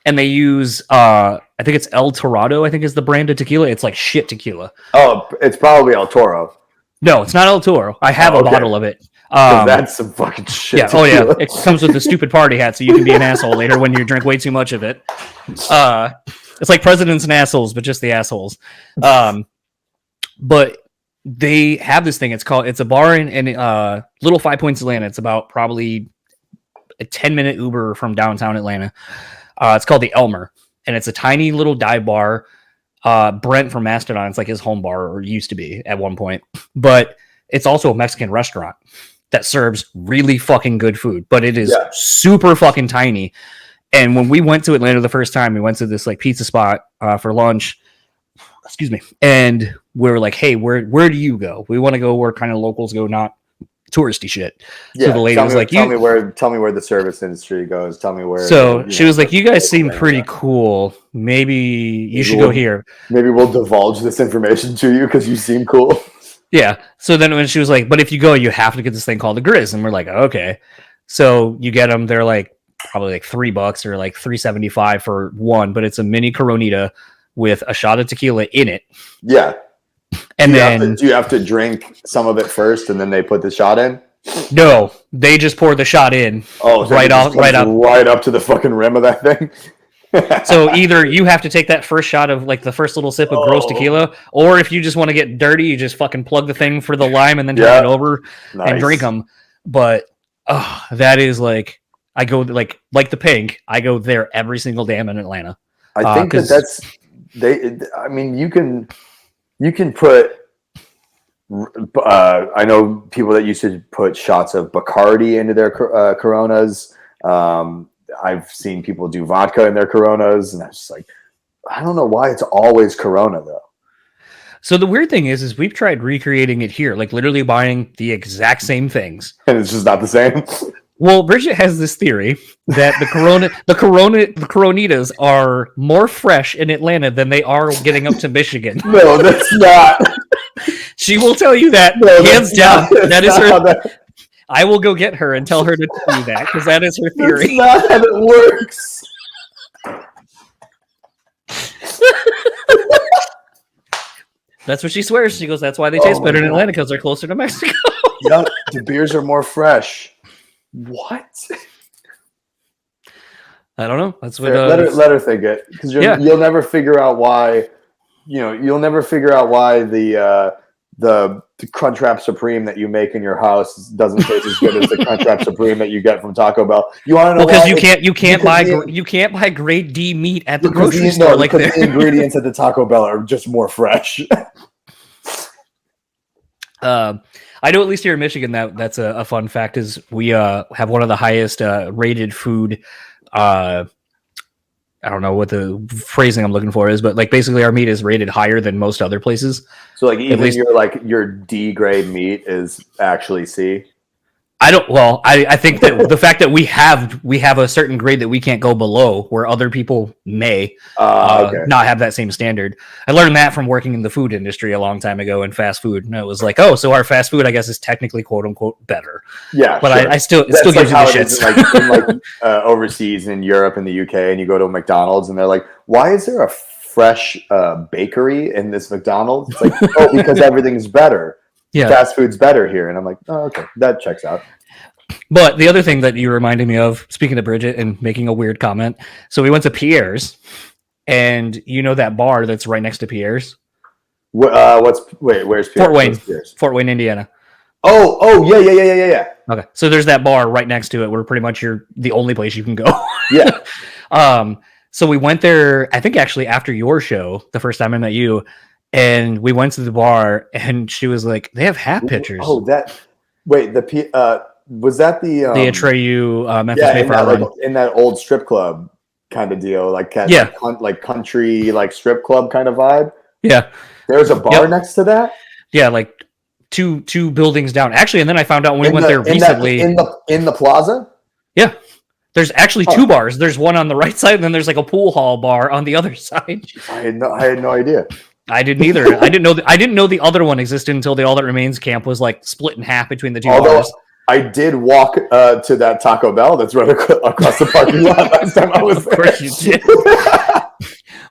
and they use I think it's El Torado, I think is the brand of tequila. It's like shit tequila. Oh, it's probably El Toro. No, it's not El Toro. I have a bottle of it. That's some fucking shit. Yeah. Tequila. Oh yeah. It comes with the stupid party hat, so you can be an asshole later when you drink way too much of it. It's like presidents and assholes, but just the assholes. But they have this thing. It's a bar in Little 5 Points, Atlanta. It's about probably a 10-minute Uber from downtown Atlanta. It's called the Elmer, and it's a tiny little dive bar. Brent from Mastodon, it's like his home bar, or used to be at one point. But it's also a Mexican restaurant that serves really fucking good food, but it is super fucking tiny. And when we went to Atlanta the first time, we went to this like pizza spot for lunch. Excuse me. And we were like, hey, where do you go? We want to go where kind of locals go, not touristy shit. Yeah, so the lady was like, tell me where the service industry goes. Tell me where. So she was like, you guys seem pretty cool. Maybe you should go here. Maybe we'll divulge this information to you because you seem cool. Yeah. So then when she was like, but if you go, you have to get this thing called the Grizz. And we're like, okay. So you get them. They're like probably like $3 or like $3.75 for one, but it's a mini Coronita with a shot of tequila in it. Yeah. And do you have to drink some of it first and then they put the shot in? No, they just pour the shot in. Oh, so right up to the fucking rim of that thing. So either you have to take that first shot of like the first little sip of gross tequila, or if you just want to get dirty, you just fucking plug the thing for the lime and then turn it over and drink them. But that is like, I go like the pink. I go there every single day I'm in Atlanta. I think that's I mean, you can put. I know people that used to put shots of Bacardi into their Coronas. I've seen people do vodka in their Coronas, and I was just like, I don't know why it's always Corona though. So the weird thing is we've tried recreating it here, like literally buying the exact same things, and it's just not the same. Well, Bridget has this theory that the Coronitas are more fresh in Atlanta than they are getting up to Michigan. No, that's not. She will tell you that hands down. That is her. I will go get her and tell her to do that because that is her theory. That's not how it works. That's what she swears. She goes, that's why they taste better in Atlanta because they're closer to Mexico. Yeah, the beers are more fresh. What? I don't know. That's what. Let her think it, because you'll never figure out why. You'll never figure out why the Crunchwrap Supreme that you make in your house doesn't taste as good as the Crunchwrap Supreme that you get from Taco Bell. You want to know why? Because you can't buy grade D meat at the grocery store like that. The ingredients at the Taco Bell are just more fresh. I know at least here in Michigan that's a fun fact is we have one of the highest rated food. I don't know what the phrasing I'm looking for is, but like basically our meat is rated higher than most other places. So like even your D grade meat is actually C. I think that the fact that we have a certain grade that we can't go below where other people may not have that same standard. I learned that from working in the food industry a long time ago in fast food. And it was like, oh, so our fast food, I guess, is technically quote unquote better. Yeah. But sure. It still gives you the shits. Overseas in Europe and the UK, and you go to a McDonald's and they're like, why is there a fresh bakery in this McDonald's? It's like, oh, because everything's better. Yeah. Fast food's better here. And I'm like, oh, okay, that checks out. But the other thing that you reminded me of, speaking to Bridget and making a weird comment. So we went to Pierre's, and you know that bar that's right next to Pierre's? Where's Pierre's? Fort Wayne, Indiana. Oh, yeah. Okay. So there's that bar right next to it where pretty much you're the only place you can go. Yeah. So we went there, I think actually after your show, the first time I met you, and we went to the bar, and she was like, "They have hat pitchers." Oh, was that the Atreyu Memphis Mayflower in that old strip club kind of deal, like country like strip club kind of vibe? Yeah, there's a bar next to that. Yeah, like two buildings down, actually. And then I found out when we went there recently in the plaza. Yeah. There's actually two bars. There's one on the right side, and then there's like a pool hall bar on the other side. I had no idea. I didn't either. I didn't know the other one existed until the All That Remains camp was like split in half between the two bars. I did walk to that Taco Bell that's right across the parking lot last time I was there. Of course you did.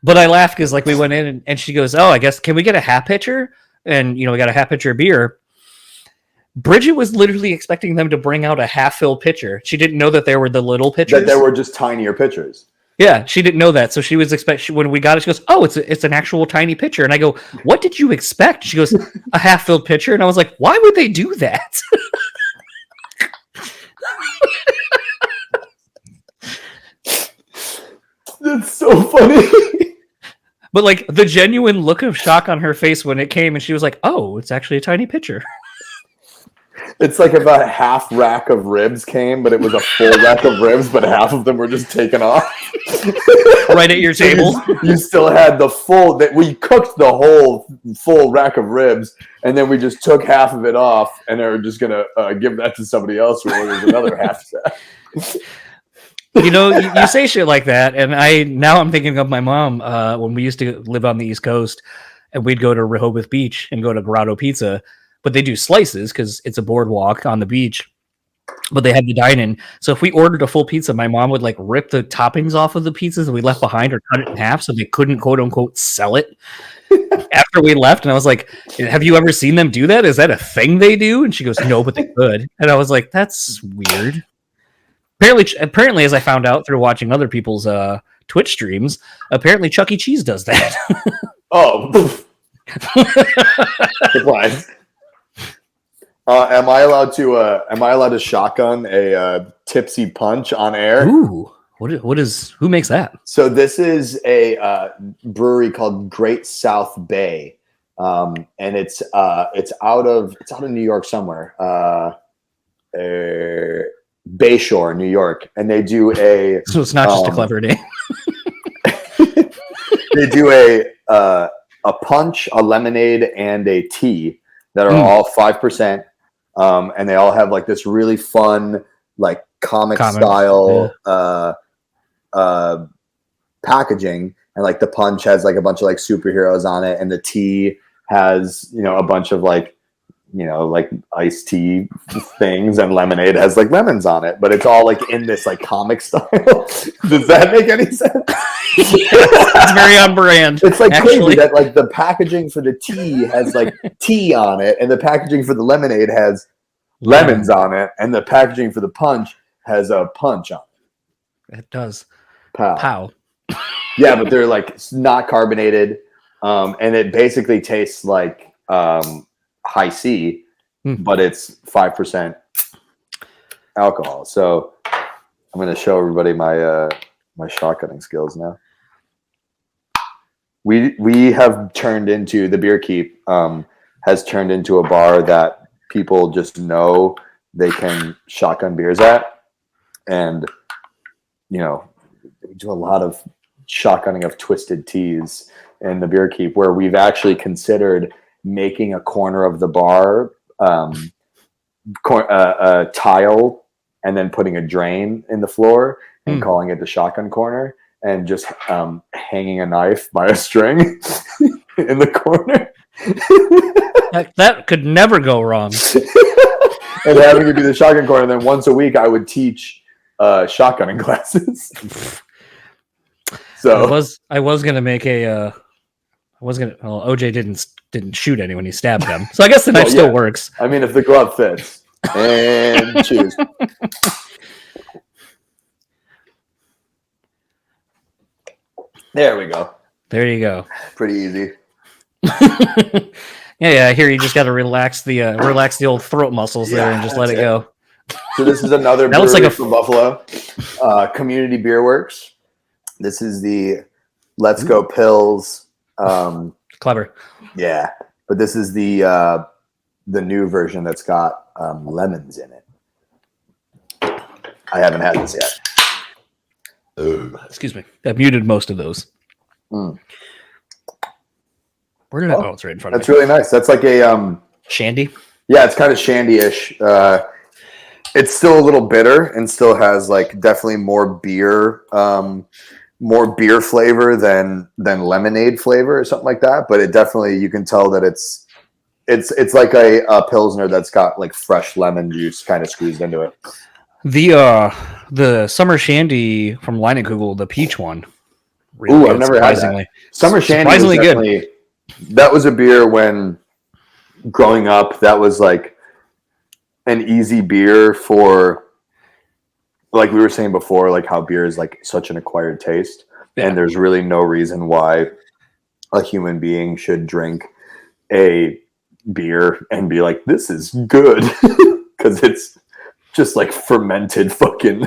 But I laughed because like we went in and she goes, "Oh, I guess can we get a hat pitcher?" And we got a half pitcher of beer. Bridget was literally expecting them to bring out a half-filled pitcher. She didn't know that there were the little pitchers. That there were just tinier pitchers. Yeah, she didn't know that. So she was when we got it, she goes, "Oh, it's an actual tiny pitcher." And I go, "What did you expect?" She goes, "A half-filled pitcher." And I was like, "Why would they do that?" That's so funny. But like the genuine look of shock on her face when it came, and she was like, "Oh, it's actually a tiny pitcher." It's like if a half rack of ribs came, but it was a full rack of ribs, but half of them were just taken off. Right at your table. You still had the full, that we cooked the whole full rack of ribs, and then we just took half of it off, and they were just going to give that to somebody else who orders another half set. You say shit like that, and I'm thinking of my mom when we used to live on the East Coast, and we'd go to Rehoboth Beach and go to Grotto Pizza. But they do slices because it's a boardwalk on the beach. But they had the dine-in. So if we ordered a full pizza, my mom would like rip the toppings off of the pizzas that we left behind or cut it in half so they couldn't quote unquote sell it after we left. And I was like, "Have you ever seen them do that? Is that a thing they do?" And she goes, "No, but they could." And I was like, "That's weird." Apparently, as I found out through watching other people's Twitch streams, apparently Chuck E. Cheese does that. Oh. Surprise. Am I allowed to shotgun a tipsy punch on air? Ooh, who makes that? So this is a brewery called Great South Bay, and it's out of New York somewhere, Bayshore, New York, and they do a. So it's not just a clever name. They do a punch, a lemonade, and a tea that are all 5%. And they all have like this really fun, like comic style packaging. And like the punch has like a bunch of like superheroes on it, and the tea has a bunch of like like iced tea things, and lemonade has like lemons on it, but it's all like in this like comic style. Does that make any sense? It's very on brand. It's like crazy that like the packaging for the tea has like tea on it, and the packaging for the lemonade has lemons on it, and the packaging for the punch has a punch on it. It does. Pow. Yeah, but they're like not carbonated, and it basically tastes like high C, but it's 5% alcohol. So I'm going to show everybody my shotgunning skills now. We have turned into the Beer Keep has turned into a bar that people just know they can shotgun beers at, and we do a lot of shotgunning of twisted teas in the Beer Keep, where we've actually considered making a corner of the bar a tile, and then putting a drain in the floor and calling it the shotgun corner, and just hanging a knife by a string in the corner. That could never go wrong. And having it be the shotgun corner, and then once a week I would teach shotgunning classes. So I was gonna make a OJ didn't shoot anyone, he stabbed them. So I guess the knife still works. I mean, if the glove fits. And choose. There we go. There you go. Pretty easy. Yeah. I hear you just got to relax the old throat muscles there and just let it go. So this is another brewery from Buffalo, Community Beer Works. This is the Let's Go Pills. Clever. Yeah, but this is the new version that's got lemons in it. I haven't had this yet. Excuse me. I muted most of those. Where did I? Oh, it's right in front of me. That's really nice. That's like a shandy. Yeah, it's kind of shandy-ish. It's still a little bitter and still has like definitely more beer flavor than lemonade flavor or something like that. But it definitely, you can tell that it's like a Pilsner that's got like fresh lemon juice kind of squeezed into it. The summer shandy from Leinenkugel, the peach one. Really I've never had that. Summer shandy surprisingly was good. That was a beer when growing up. That was like an easy beer for, like we were saying before, like how beer is like such an acquired taste, and there's really no reason why a human being should drink a beer and be like, this is good, because it's just like fermented fucking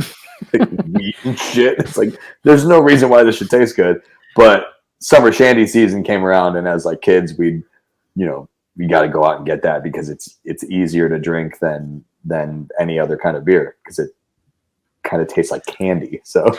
like wheat and shit. It's like there's no reason why this should taste good. But summer shandy season came around, and as like kids, we got to go out and get that because it's easier to drink than any other kind of beer, because it kind of tastes like candy. So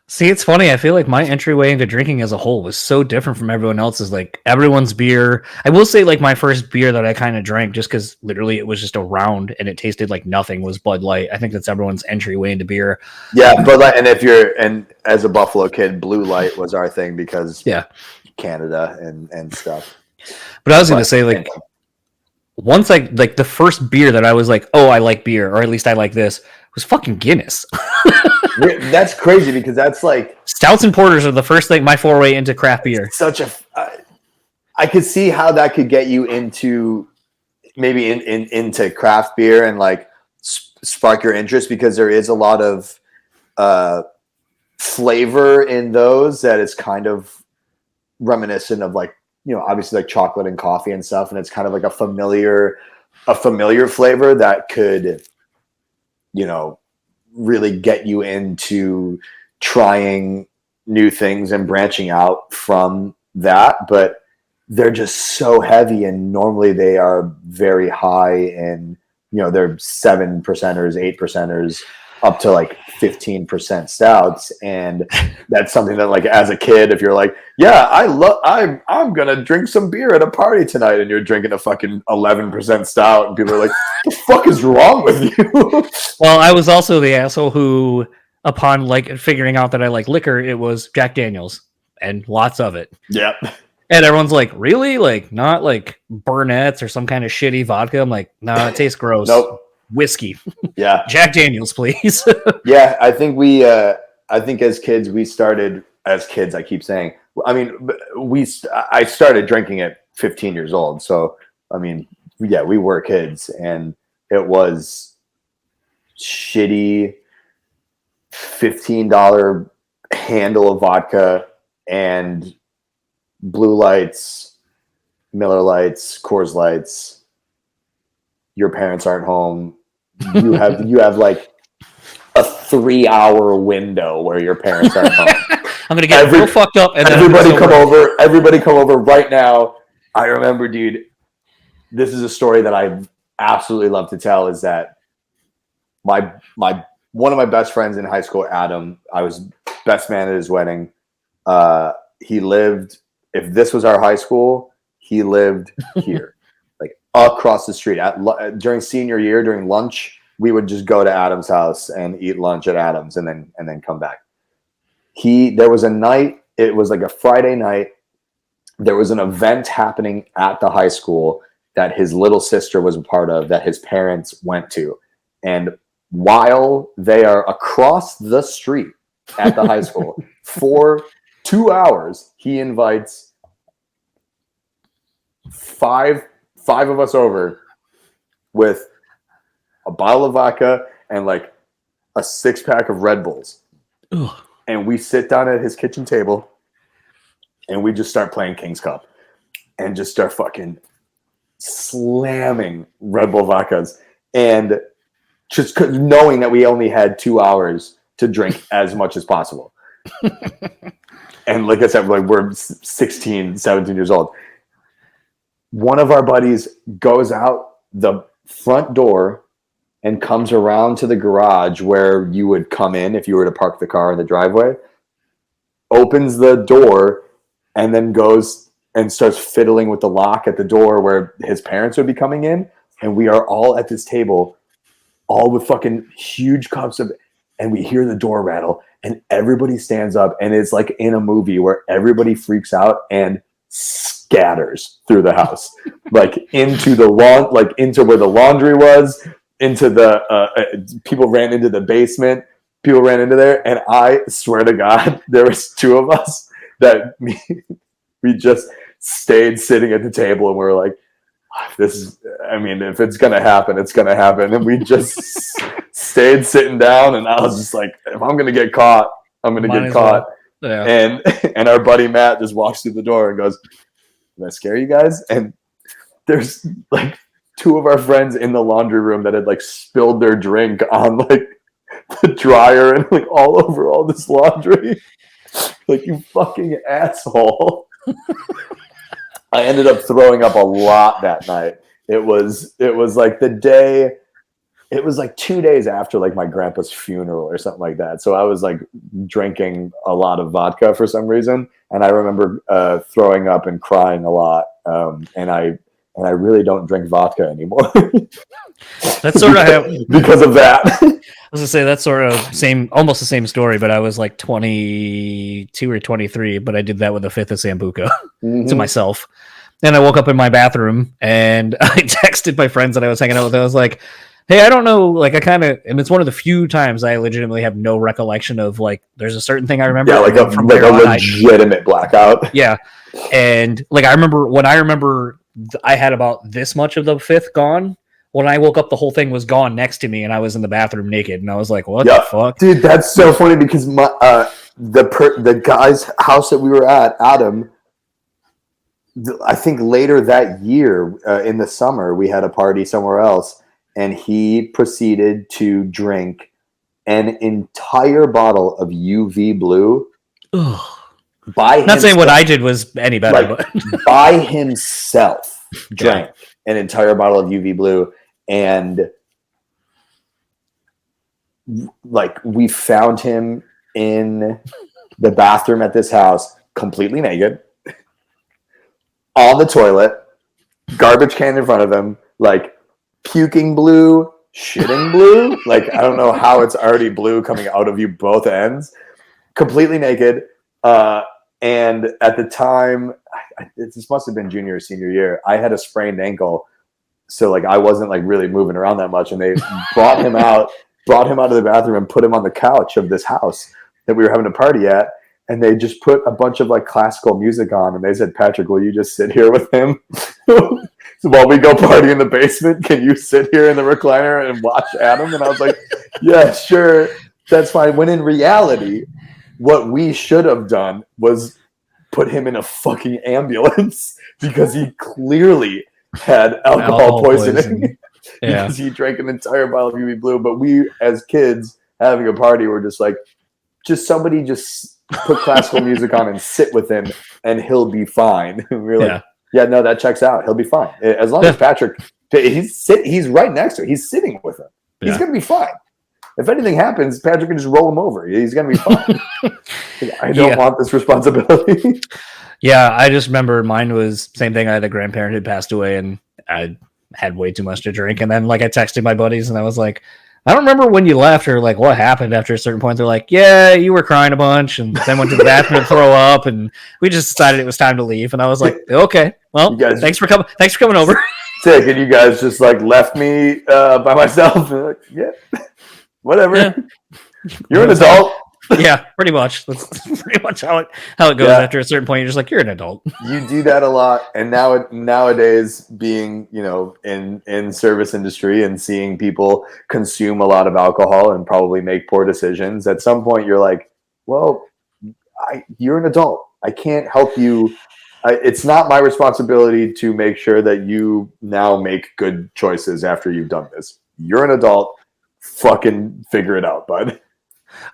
see, it's funny. I feel like my entryway into drinking as a whole was so different from everyone else's. Like everyone's beer, I will say, like my first beer that I kind of drank just because literally it was just a round and it tasted like nothing was Bud Light. I think that's everyone's entryway into beer. Yeah, Bud Light, and as a Buffalo kid, Blue Light was our thing because Canada and stuff. But I was going to say, like, once I, like, the first beer that I was like, oh, I like beer, or at least I like this, was fucking Guinness. That's crazy, because that's like... Stouts and porters are the first thing, my foray into craft beer. Such a... I could see how that could get you into, maybe into craft beer and, like, spark your interest, because there is a lot of flavor in those that is kind of reminiscent of, like, obviously like chocolate and coffee and stuff, and it's kind of like a familiar flavor that could, really get you into trying new things and branching out from that. But they're just so heavy, and normally they are very high in, they're 7%ers, 8%ers, up to like 15% stouts. And that's something that, like, as a kid, if you're like, yeah, I'm gonna drink some beer at a party tonight, and you're drinking a fucking 11% stout, and people are like, what the fuck is wrong with you? Well, I was also the asshole who, upon like figuring out that I like liquor, it was Jack Daniels and lots of it. Yep. And everyone's like, really? Like, not like Burnett's or some kind of shitty vodka? I'm like, no, it tastes gross. Nope. Whiskey. Yeah. Jack Daniels, please. Yeah, I think I think as kids, we started, as kids, I keep saying, I mean, I started drinking at 15 years old. So, I mean, yeah, we were kids, and it was shitty $15 handle of vodka and Blue Lights, Miller Lights, Coors Lights. Your parents aren't home. You have like a 3-hour window where your parents aren't home. I'm gonna get real fucked up, and everybody come over. Everybody come over right now. I remember, dude. This is a story that I absolutely love to tell. Is that my one of my best friends in high school, Adam. I was best man at his wedding. He lived. If this was our high school, he lived here, like across the street. During senior year, during lunch, we would just go to Adam's house and eat lunch at Adam's, and then come back. There was a night. It was like a Friday night. There was an event happening at the high school that his little sister was a part of, that his parents went to, and while they are across the street at the high school for 2 hours, he invites five of us over with a bottle of vodka and like a 6-pack of Red Bulls. Ugh. And we sit down at his kitchen table and we just start playing King's Cup and just start fucking slamming Red Bull vodkas, and just knowing that we only had 2 hours to drink as much as possible. And like I said, like we're 16, 17 years old. One of our buddies goes out the front door and comes around to the garage where you would come in if you were to park the car in the driveway, opens the door, and then goes and starts fiddling with the lock at the door where his parents would be coming in. And we are all at this table, all with fucking huge cups of, and we hear the door rattle, and everybody stands up, and it's like in a movie where everybody freaks out and scatters through the house, like into the lawn, like into where the laundry was, into the people ran into the basement, people ran into there, and I swear to God, there was 2 of us that we just stayed sitting at the table, and we were like, this is, I mean, if it's gonna happen, it's gonna happen. And we just stayed sitting down, and I was just like, if I'm gonna get caught, I'm gonna get caught. Well. Yeah. And our buddy Matt just walks through the door and goes, "Did I scare you guys?" And there's like 2 of our friends in the laundry room that had like spilled their drink on like the dryer and like all over all this laundry. Like, you fucking asshole. I ended up throwing up a lot that night. It was like the day, it was like 2 days after like my grandpa's funeral or something like that. So I was like drinking a lot of vodka for some reason. And I remember throwing up and crying a lot. And I really don't drink vodka anymore. That's sort of because of that. I was gonna say that's sort of almost the same story, but I was like 22 or 23, but I did that with a 5th of Sambuca to myself. And I woke up in my bathroom and I texted my friends that I was hanging out with. I was like, hey, I don't know, like and it's one of the few times I legitimately have no recollection of like, there's a certain thing I remember. Yeah, like a legitimate blackout. Yeah. And like, I remember I had about this much of the 5th gone. When I woke up, the whole thing was gone next to me, and I was in the bathroom naked, and I was like, "What the fuck, dude?" That's so funny because the guy's house that we were at, Adam. I think later that year, in the summer, we had a party somewhere else, and he proceeded to drink an entire bottle of UV Blue. Not saying what I did was any better, but by himself, drank an entire bottle of UV Blue. And like, we found him in the bathroom at this house, completely naked, on the toilet, garbage can in front of him, like puking blue, shitting blue. Like, I don't know how it's already blue coming out of you both ends. Completely naked. And at the time, this must have been junior or senior year, I had a sprained ankle. So like I wasn't like really moving around that much. And they brought him out of the bathroom and put him on the couch of this house that we were having a party at. And they just put a bunch of like classical music on. And they said, Patrick, will you just sit here with him? So while we go party in the basement, can you sit here in the recliner and watch Adam? And I was like, yeah, sure. That's fine. When in reality, what we should have done was put him in a fucking ambulance because he clearly had alcohol poisoning. Yeah. Because he drank an entire bottle of UV Blue. But we, as kids having a party, were just like, somebody just put classical music on and sit with him and he'll be fine. And we were like, yeah, no, that checks out. He'll be fine. As long as Patrick, he's right next to him. He's sitting with him. He's going to be fine. If anything happens, Patrick can just roll him over. He's going to be fine. I don't want this responsibility. Yeah, I just remember mine was same thing. I had a grandparent who passed away and I had way too much to drink. And then like I texted my buddies and I was like, I don't remember when you left or like what happened after a certain point. They're like, yeah, you were crying a bunch and then went to the bathroom to throw up and we just decided it was time to leave. And I was like, okay, well, thanks for coming over. Sick. And you guys just like left me by myself. And like, yeah, whatever. Yeah. You're an adult. Yeah, pretty much. That's pretty much how it goes. After a certain point, you're just like, you're an adult. You do that a lot, and nowadays, being in service industry and seeing people consume a lot of alcohol and probably make poor decisions, at some point you're like, well, you're an adult. I can't help you. It's not my responsibility to make sure that you now make good choices after you've done this. You're an adult. Fucking figure it out, bud.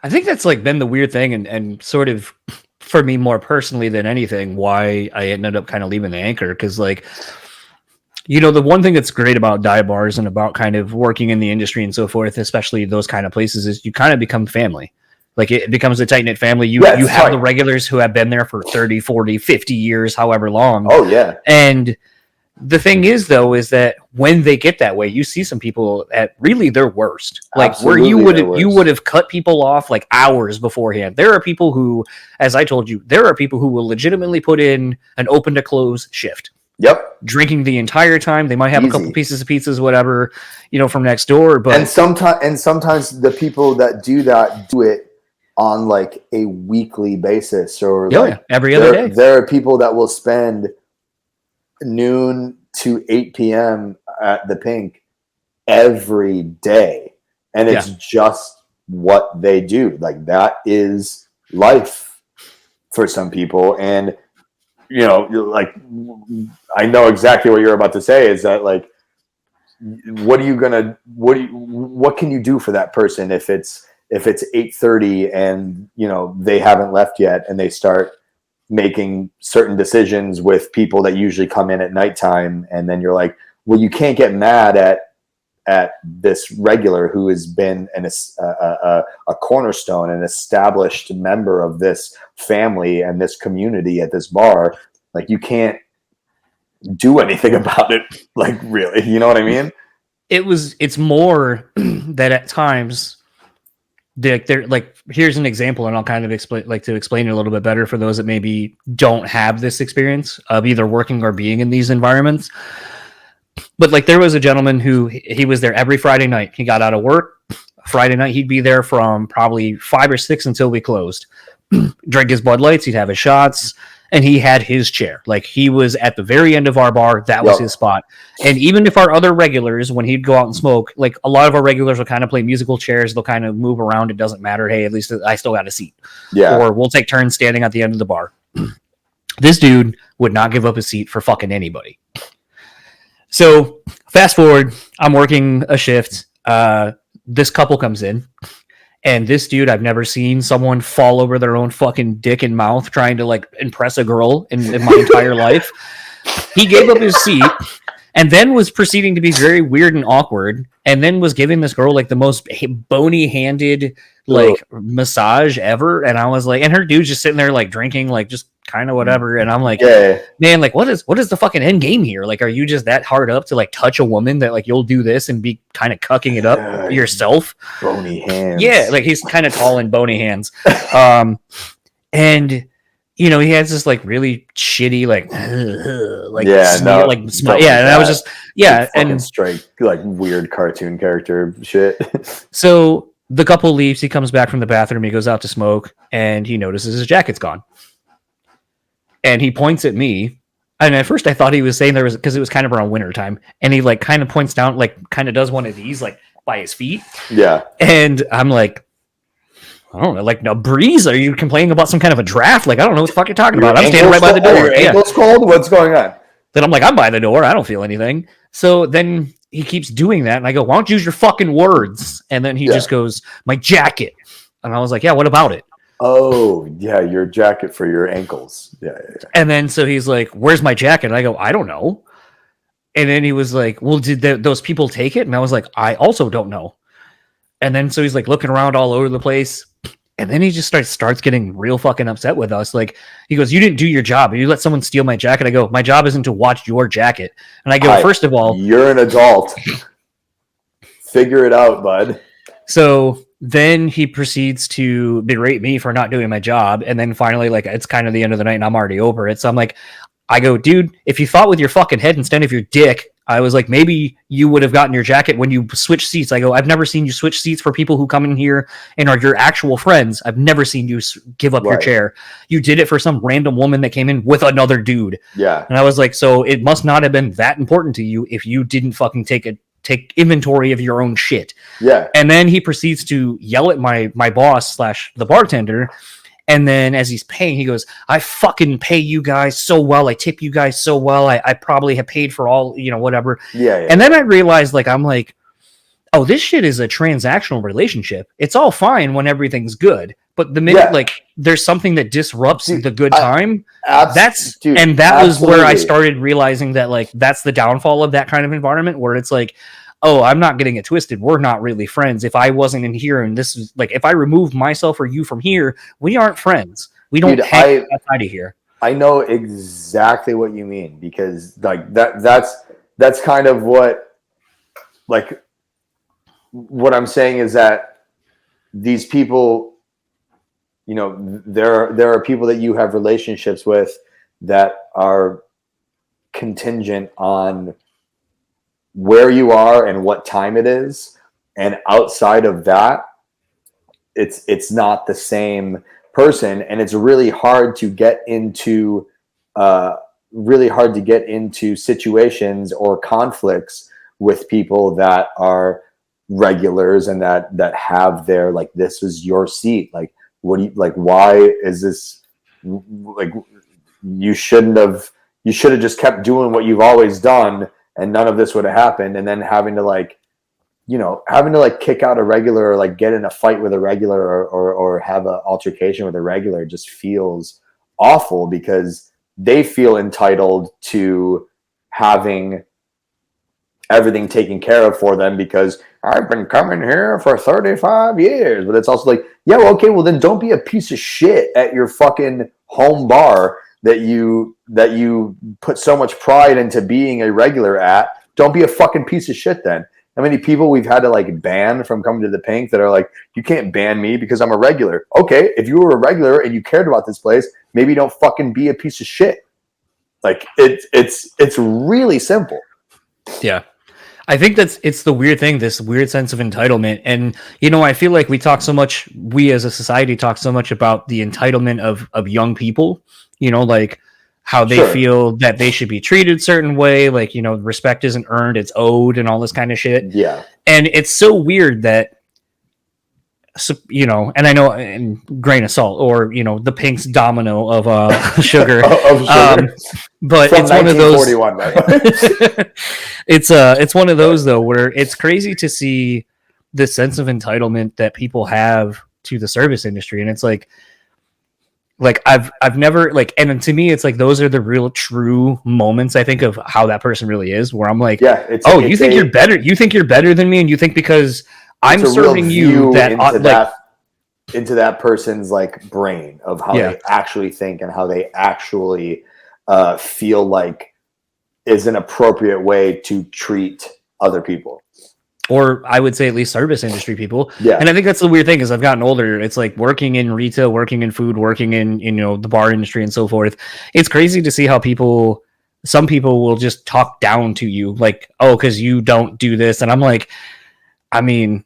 I think that's like been the weird thing and sort of for me more personally than anything why I ended up kind of leaving the Anchor because like the one thing that's great about dive bars and about kind of working in the industry and so forth, especially those kind of places, is you kind of become family. Like it becomes a tight-knit family. You have the regulars who have been there for 30, 40, 50 years, however long. Oh yeah. And the thing is, though, is that when they get that way, you see some people at really their worst, like absolutely where you would have cut people off like hours beforehand. There are people who, as I told you, will legitimately put in an open to close shift. Yep. Drinking the entire time. They might have a couple pieces of pizzas, whatever, from next door. But sometimes the people that do that do it on like a weekly basis or every other day. There are people that will spend noon to 8 p.m. at the Pink every day. And it's just what they do. Like that is life for some people. And, like I know exactly what you're about to say is that like, what can you do for that person if it's 8:30 and, they haven't left yet and they start making certain decisions with people that usually come in at nighttime. And then you're like, well, you can't get mad at this regular who has been a cornerstone, an established member of this family and this community at this bar. Like you can't do anything about it. Like really, you know what I mean? It's more that at times they're like, here's an example, and I'll kind of explain it a little bit better for those that maybe don't have this experience of either working or being in these environments. But like there was a gentleman who he was there every Friday night. He got out of work Friday night. He'd be there from probably 5 or 6 until we closed. Drink his Bud Lights. He'd have his shots. And he had his chair. Like he was at the very end of our bar. That was his spot. And even if our other regulars, when he'd go out and smoke, like a lot of our regulars will kind of play musical chairs. They'll kind of move around. It doesn't matter. Hey, at least I still got a seat. Yeah. Or we'll take turns standing at the end of the bar. This dude would not give up his seat for fucking anybody. So fast forward, I'm working a shift. This couple comes in. And this dude, I've never seen someone fall over their own fucking dick and mouth trying to like impress a girl in my entire life. He gave up his seat and then was proceeding to be very weird and awkward. And then was giving this girl like the most bony handed like massage ever. And I was like, and her dude's just sitting there like drinking, like just kind of whatever. And I'm like, man, like what is the fucking end game here? Like, are you just that hard up to like touch a woman that like you'll do this and be kind of cucking it up yourself? Bony hands. Yeah, like he's kind of tall and bony hands. And you know, he has this like really shitty like Yeah, sneer, no, like smile. don't Yeah, like and I was that. just yeah, Like fucking and straight, like weird cartoon character shit. so the couple leaves. He comes back from the bathroom. He goes out to smoke, and he notices his jacket's gone. And he points at me. And at first, I thought he was saying there was because it was kind of around winter time, and he like kind of points down, like kind of does one of these like by his feet. Yeah. And I'm like, I don't know, like no breeze. Are you complaining about some kind of a draft? Like I don't know what the fuck you're talking about. I'm standing right by the door. Are your ankles cold? What's going on? Then I'm like, I'm by the door. I don't feel anything. So then he keeps doing that, and I go, why don't you use your fucking words? And then he just goes, my jacket. And I was like, yeah, what about it? Oh, yeah, your jacket for your ankles. Yeah. And then so he's like, where's my jacket? And I go, I don't know. And then he was like, well, did those people take it? And I was like, I also don't know. And then so he's like looking around all over the place. And then he just starts getting real fucking upset with us. Like, he goes, you didn't do your job. You let someone steal my jacket. I go, my job isn't to watch your jacket. And I go, first of all, you're an adult. Figure it out, bud. So then he proceeds to berate me for not doing my job. And then finally, like, it's kind of the end of the night and I'm already over it. So I'm like, I go, dude, if you thought with your fucking head instead of your dick, I was like, maybe you would have gotten your jacket when you switch seats. I go, I've never seen you switch seats for people who come in here and are your actual friends. I've never seen you give up your chair. You did it for some random woman that came in with another dude. Yeah. And I was like, so it must not have been that important to you if you didn't fucking take inventory of your own shit. Yeah. And then he proceeds to yell at my boss / the bartender. And then as he's paying, he goes, I fucking pay you guys so well. I tip you guys so well. I probably have paid for all, whatever. Yeah. And then I realized, like, I'm like, oh, this shit is a transactional relationship. It's all fine when everything's good. But the minute, like, there's something that disrupts the good time, that was where I started realizing that, like, that's the downfall of that kind of environment where it's like, oh, I'm not getting it twisted. We're not really friends. If I wasn't in here and this is like, if I removed myself or you from here, we aren't friends. We don't hang outside of here. I know exactly what you mean because like that's kind of what I'm saying is that these people, there are people that you have relationships with that are contingent on where you are and what time it is, and outside of that it's not the same person, and it's really hard to get into situations or conflicts with people that are regulars and that have their, like, this is your seat, like, what do you like, why is this, like, you should have just kept doing what you've always done and none of this would have happened. And then having to kick out a regular or like get in a fight with a regular or have an altercation with a regular just feels awful because they feel entitled to having everything taken care of for them because I've been coming here for 35 years. But it's also like, yeah, well, okay, well then don't be a piece of shit at your fucking home bar that you put so much pride into being a regular at. Don't be a fucking piece of shit then. How many people we've had to like ban from coming to the Pink that are like, you can't ban me because I'm a regular. Okay, if you were a regular and you cared about this place, maybe don't fucking be a piece of shit. Like it's really simple. Yeah. I think it's the weird thing, this weird sense of entitlement. And, I feel like we as a society talk so much about the entitlement of young people, like how they feel that they should be treated a certain way. Like, respect isn't earned, it's owed and all this kind of shit. Yeah. And it's so weird that, and I know in grain of salt or, the Pink's domino of sugar. But from it's one of those. Right? It's one of those though where it's crazy to see the sense of entitlement that people have to the service industry, and it's like I've never and to me it's like those are the real true moments I think of how that person really is, where I'm like, you think you're better than me, and you think because I'm serving you into that person's like brain of how they actually think and how they actually feel like is an appropriate way to treat other people. or I would say at least service industry people. Yeah. And I think that's the weird thing is I've gotten older. It's like working in retail, working in food, working in, the bar industry and so forth. It's crazy to see how some people will just talk down to you like, oh, because you don't do this. And I'm like, I mean,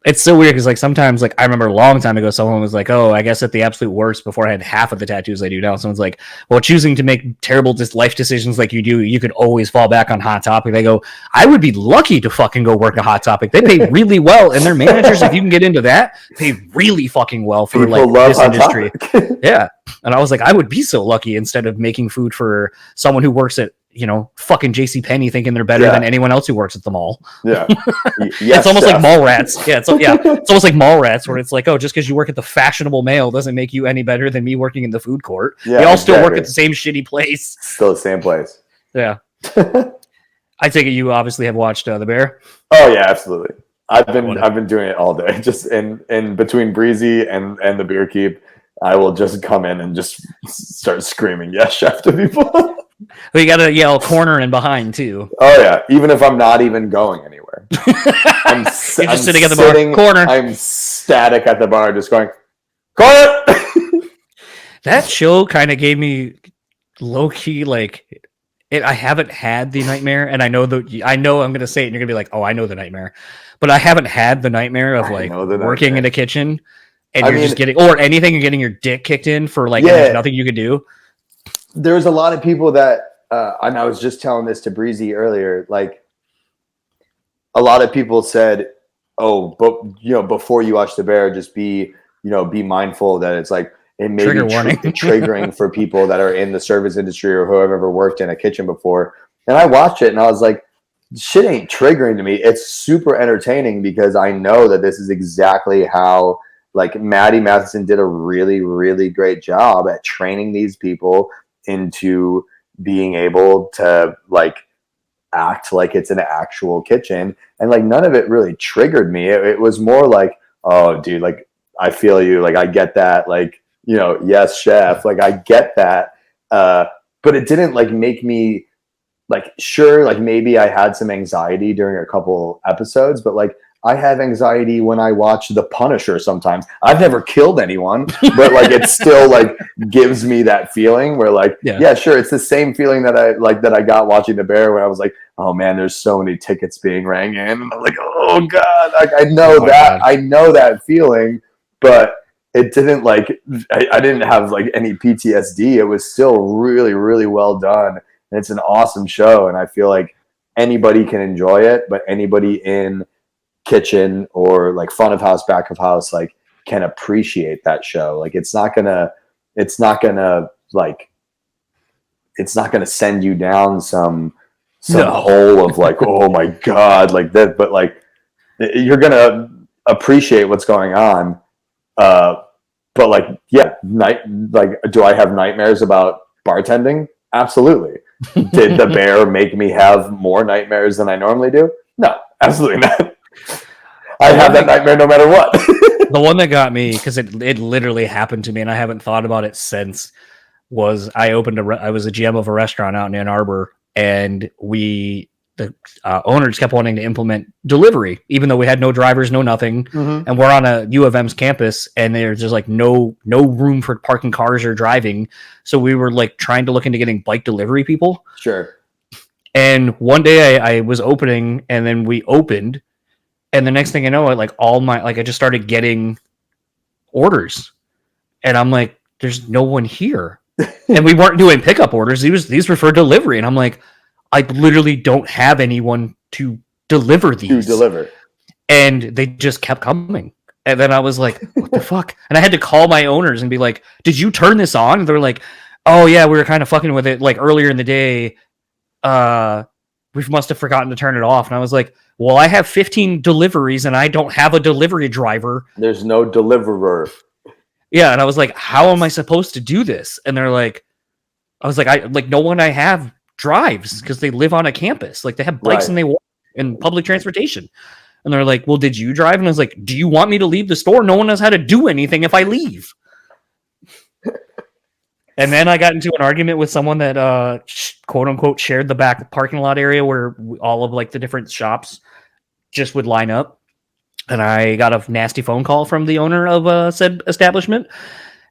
it's so weird because like sometimes like I remember a long time ago someone was like, oh, I guess at the absolute worst before I had half of the tattoos I do now, someone's like, well, choosing to make terrible life decisions like you do, you could always fall back on Hot Topic. They go, I would be lucky to fucking go work a Hot Topic. They pay really well, and their managers, if you can get into that, pay really fucking well for People like this love industry. Yeah. And I was like, I would be so lucky instead of making food for someone who works at fucking JCPenney thinking they're better than anyone else who works at the mall. Yeah. Yes, it's almost like mall rats. Yeah, it's almost like mall rats where it's like, oh, just because you work at the Fashionable Mail doesn't make you any better than me working in the food court. Yeah, we all still work at the same shitty place. Still the same place. Yeah. I take it you obviously have watched The Bear. Oh yeah, absolutely. I've been doing it all day. Just in between Breezy and the Beer Keep, I will just come in and just start screaming yes chef to people. Well, you gotta yell corner and behind too. Oh yeah, even if I'm not even going anywhere. I'm just sitting at the bar corner. I'm static at the bar, just going corner. That show kind of gave me low key like I haven't had the nightmare, and I know I'm gonna say it, and you're gonna be like, oh, I know the nightmare, but I haven't had the nightmare of like working in a kitchen and you're just getting or anything and getting your dick kicked in for like there's nothing you could do. There's a lot of people that, and I was just telling this to Breezy earlier, like a lot of people said, oh, but before you watch The Bear, just be mindful that it's like, it may be triggering for people that are in the service industry or whoever ever worked in a kitchen before. And I watched it and I was like, shit ain't triggering to me. It's super entertaining because I know that this is exactly how like Maddie Matheson did a really, really great job at training these people into being able to like act like it's an actual kitchen, and like none of it really triggered me. It was more like, oh dude, like I feel you, like I get that, like yes chef, like I get that, but it didn't like make me like, sure, like maybe I had some anxiety during a couple episodes, but like I have anxiety when I watch The Punisher sometimes. I've never killed anyone, but like it still like gives me that feeling where like, yeah, sure, it's the same feeling that I got watching The Bear when I was like, oh man, there's so many tickets being rang in. And I'm like, oh God, like I know I know that feeling, but it didn't like, I didn't have like any PTSD. It was still really, really well done. And it's an awesome show. And I feel like anybody can enjoy it, but anybody in kitchen or like front of house, back of house, like can appreciate that show. Like it's not gonna send you down some hole of like, oh my God, like that, but like you're gonna appreciate what's going on. But like, yeah, do I have nightmares about bartending? Absolutely. Did The Bear make me have more nightmares than I normally do? No, absolutely not. I have that nightmare no matter what. The one that got me, because it literally happened to me and I haven't thought about it since, was I was a GM of a restaurant out in Ann Arbor, and the owners kept wanting to implement delivery, even though we had no drivers, no nothing. Mm-hmm. And we're on a U of M's campus, and there's just like no room for parking cars or driving. So we were like trying to look into getting bike delivery people. Sure. And one day I was opening, and then we opened, and the next thing I know, I just started getting orders, and I'm like, there's no one here. And we weren't doing pickup orders. These were for delivery. And I'm like, I literally don't have anyone to deliver these. And they just kept coming. And then I was like, what the fuck? And I had to call my owners and be like, did you turn this on? And they're like, oh yeah, we were kind of fucking with it like earlier in the day. We must have forgotten to turn it off. And I was like, well, I have 15 deliveries and I don't have a delivery driver. There's no deliverer. Yeah. And I was like, how am I supposed to do this? And they're like, no one I have drives because they live on a campus. Like they have bikes and they walk in public transportation. And they're like, well, did you drive? And I was like, do you want me to leave the store? No one knows how to do anything if I leave. And then I got into an argument with someone that quote unquote shared the back parking lot area where all of like the different shops just would line up. And I got a nasty phone call from the owner of said establishment.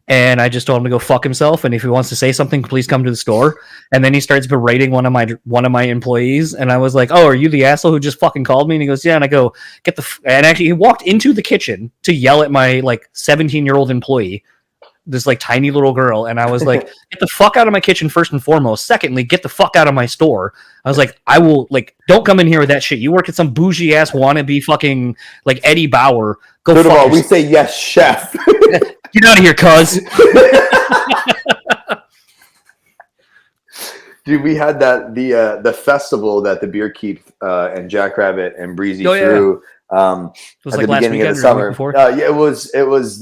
And I just told him to go fuck himself. And if he wants to say something, please come to the store. And then he starts berating one of my employees. And I was like, "Oh, are you the asshole who just fucking called me?" And he goes, "Yeah." And I go, and actually he walked into the kitchen to yell at my like 17-year-old employee, this like tiny little girl. And I was like, "Get the fuck out of my kitchen first and foremost. Secondly, get the fuck out of my store." I was like, "I will like, don't come in here with that shit. You work at some bougie ass wannabe fucking like Eddie Bauer. Go First of fuck all, we yourself. say yes, chef. Get out of here, cuz." Dude, we had the festival that the Beer Keep and Jackrabbit and Breezy threw It was at like the last beginning of the weekend or the week summer. before. Yeah, it was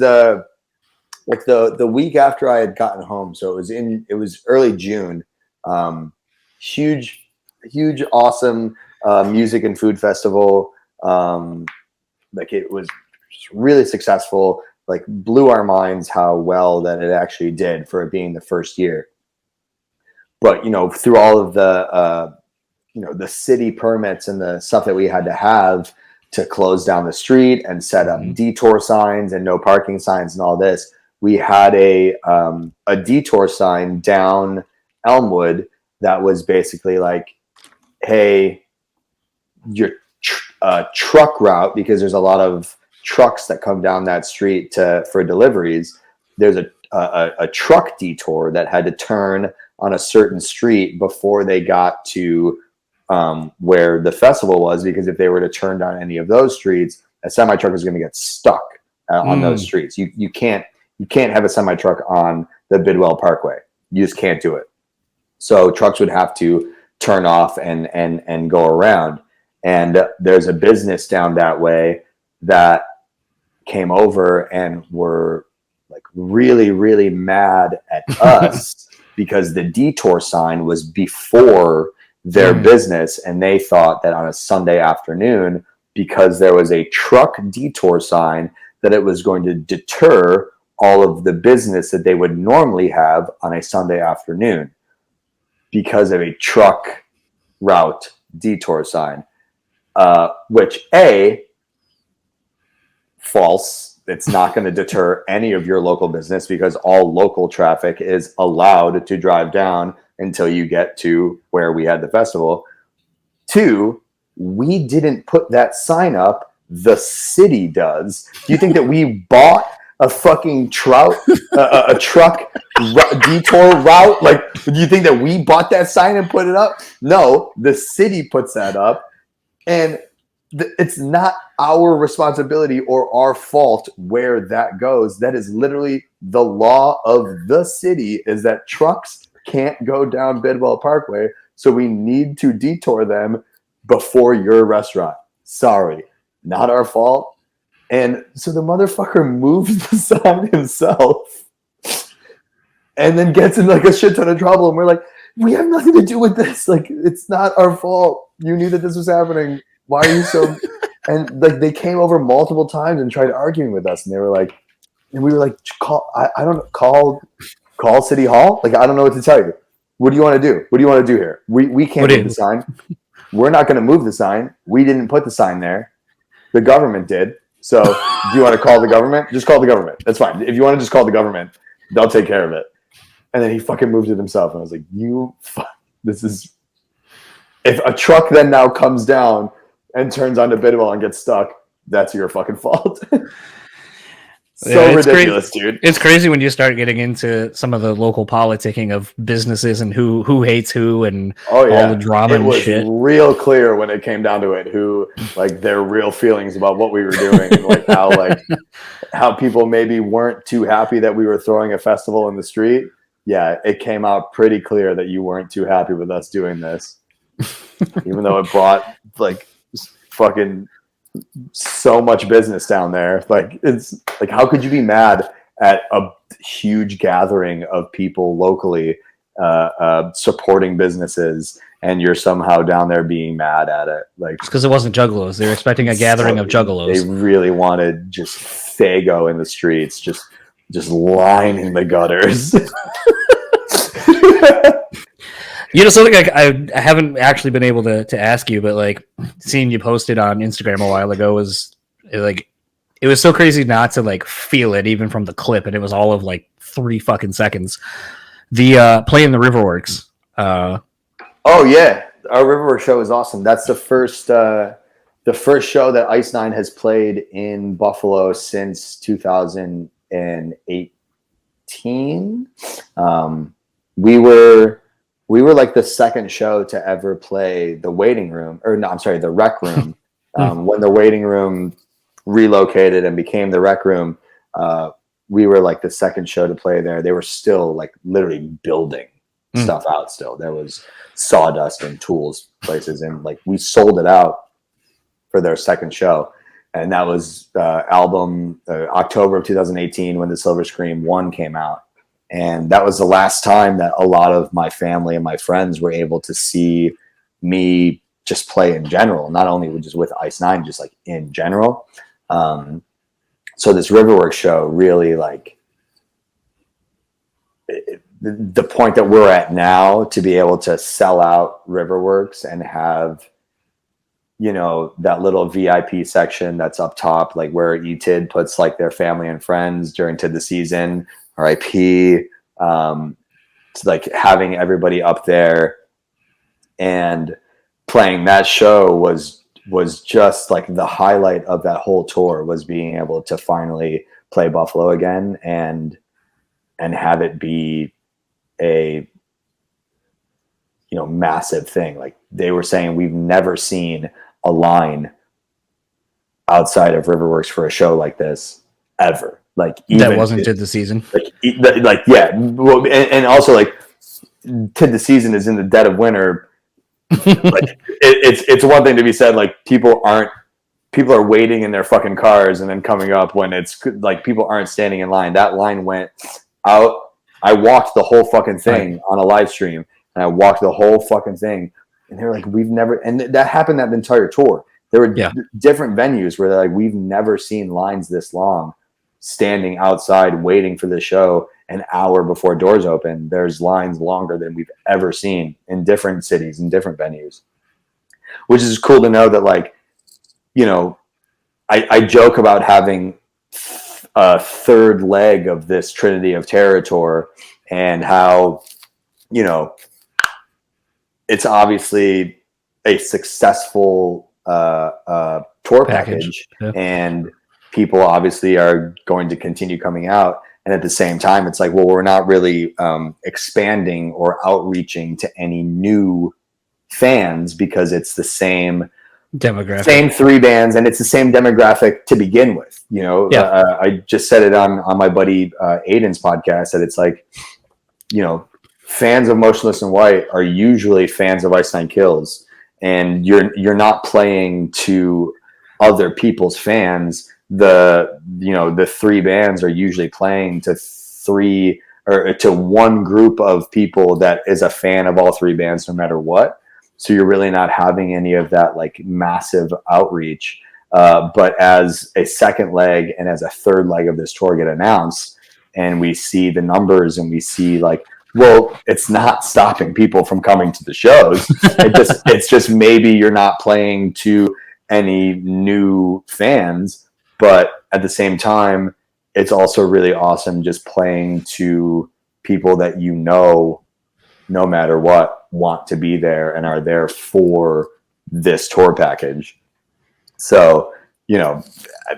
the week after I had gotten home, so it was early June. Huge, awesome music and food festival. Like it was really successful. Like blew our minds how well that it actually did for it being the first year. But through all of the the city permits and the stuff that we had to have to close down the street and set up detour signs and no parking signs and all this, we had a detour sign down Elmwood that was basically like, "Hey, your truck route," because there's a lot of trucks that come down that street for deliveries. There's a truck detour that had to turn on a certain street before they got to where the festival was, because if they were to turn down any of those streets, a semi truck is going to get stuck on those streets. You can't have a semi truck on the Bidwell Parkway. You just can't do it. So trucks would have to turn off and go around. And there's a business down that way that came over and were like really, really mad at us because the detour sign was before their business. And they thought that on a Sunday afternoon, because there was a truck detour sign, that it was going to deter all of the business that they would normally have on a Sunday afternoon because of a truck route detour sign. Which false. It's not going to deter any of your local business because all local traffic is allowed to drive down until you get to where we had the festival. 2, we didn't put that sign up. The city does. Do you think that we bought a fucking truck detour route? Like, do you think that we bought that sign and put it up? No, the city puts that up. And it's not our responsibility or our fault where that goes. That is literally the law of the city, is that trucks can't go down Bidwell Parkway. So we need to detour them before your restaurant. Sorry, not our fault. And so the motherfucker moves the sign himself and then gets in like a shit ton of trouble. And we're like, we have nothing to do with this. Like, it's not our fault. You knew that this was happening. Why are you so? And like they came over multiple times and tried arguing with us, and they were like, and we were like, I don't know, call City Hall. Like, I don't know what to tell you. What do you want to do? What do you want to do here? We can't move the sign. We're not going to move the sign. We didn't put the sign there. The government did. So do you want to call the government? Just call the government. That's fine. If you want to just call the government, they'll take care of it. And then he fucking moved it himself. And I was like, this is, if a truck then now comes down and turns onto Bidwell and gets stuck, that's your fucking fault. Ridiculous, dude. It's crazy when you start getting into some of the local politicking of businesses and who hates who and all the drama and shit. It was real clear when it came down to it who, like, their real feelings about what we were doing and like how people maybe weren't too happy that we were throwing a festival in the street. Yeah, it came out pretty clear that you weren't too happy with us doing this, even though it brought like fucking so much business down there. Like, it's like, how could you be mad at a huge gathering of people locally supporting businesses and you're somehow down there being mad at it? Like, it's because it wasn't juggalos. They were expecting a gathering of juggalos. They really wanted just Fago in the streets, just lining the gutters. Something I haven't actually been able to ask you, but like seeing you posted on Instagram a while ago was like, it was so crazy not to like feel it even from the clip, and it was all of like 3 fucking seconds. The playing the Riverworks. Oh yeah, our Riverworks show is awesome. That's the first show that Ice Nine has played in Buffalo since 2018. We were like the second show to ever play the waiting room, or no, I'm sorry, the rec room. When the waiting room relocated and became the rec room, we were like the second show to play there. They were still like literally building stuff out still. There was sawdust and tools places, and like we sold it out for their second show. And that was album October of 2018 when the Silver Scream 1 came out. And that was the last time that a lot of my family and my friends were able to see me just play in general, not only just with Ice Nine, just like in general. So this Riverworks show really like the point that we're at now, to be able to sell out Riverworks and have, that little VIP section that's up top, like where ETID puts like their family and friends during TID the season, RIP, like having everybody up there and playing that show was just like the highlight of that whole tour, was being able to finally play Buffalo again and have it be a massive thing. Like they were saying, we've never seen a line outside of Riverworks for a show like this ever. Like even that wasn't TID the season. Like yeah. Well, and also like TID the season is in the dead of winter. Like it's one thing to be said, like people are waiting in their fucking cars and then coming up when it's like people aren't standing in line. That line went out. I walked the whole fucking thing on a live stream, and I walked the whole fucking thing, and they're like, we've never, and that happened that entire tour. There were different venues where they're like, we've never seen lines this long standing outside waiting for the show an hour before doors open. There's lines longer than we've ever seen in different cities and different venues, which is cool to know that, like, I joke about having a third leg of this Trinity of Terror tour, and how, it's obviously a successful tour package. Yeah. And people obviously are going to continue coming out. And at the same time, it's like, well, we're not really expanding or outreaching to any new fans, because it's the same demographic, same 3 bands, and it's the same demographic to begin with. I just said it on my buddy Aiden's podcast, that it's like, fans of Motionless in White are usually fans of Ice Nine Kills, and you're not playing to other people's fans. The 3 bands are usually playing to 3 or to one group of people that is a fan of all 3 bands, no matter what. So you're really not having any of that like massive outreach. But as a second leg and as a third leg of this tour get announced, and we see the numbers, and we see like, well, it's not stopping people from coming to the shows. It's just maybe you're not playing to any new fans, but at the same time, it's also really awesome just playing to people that no matter what, want to be there and are there for this tour package. So,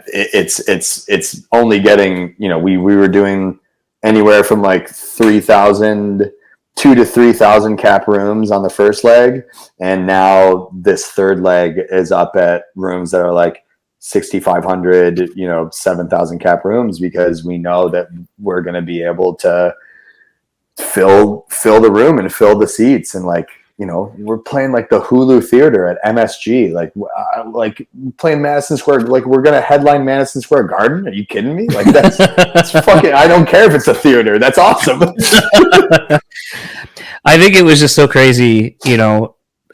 it's only getting, we were doing anywhere from like 2,000 to 3,000 cap rooms on the first leg. And now this third leg is up at rooms that are like 6,500, 7,000 cap rooms, because we know that we're going to be able to fill the room and fill the seats. And like, we're playing like the Hulu Theater at MSG, like playing Madison Square, like we're going to headline Madison Square Garden. Are you kidding me? Like that's fucking, I don't care if it's a theater. That's awesome. I think it was just so crazy,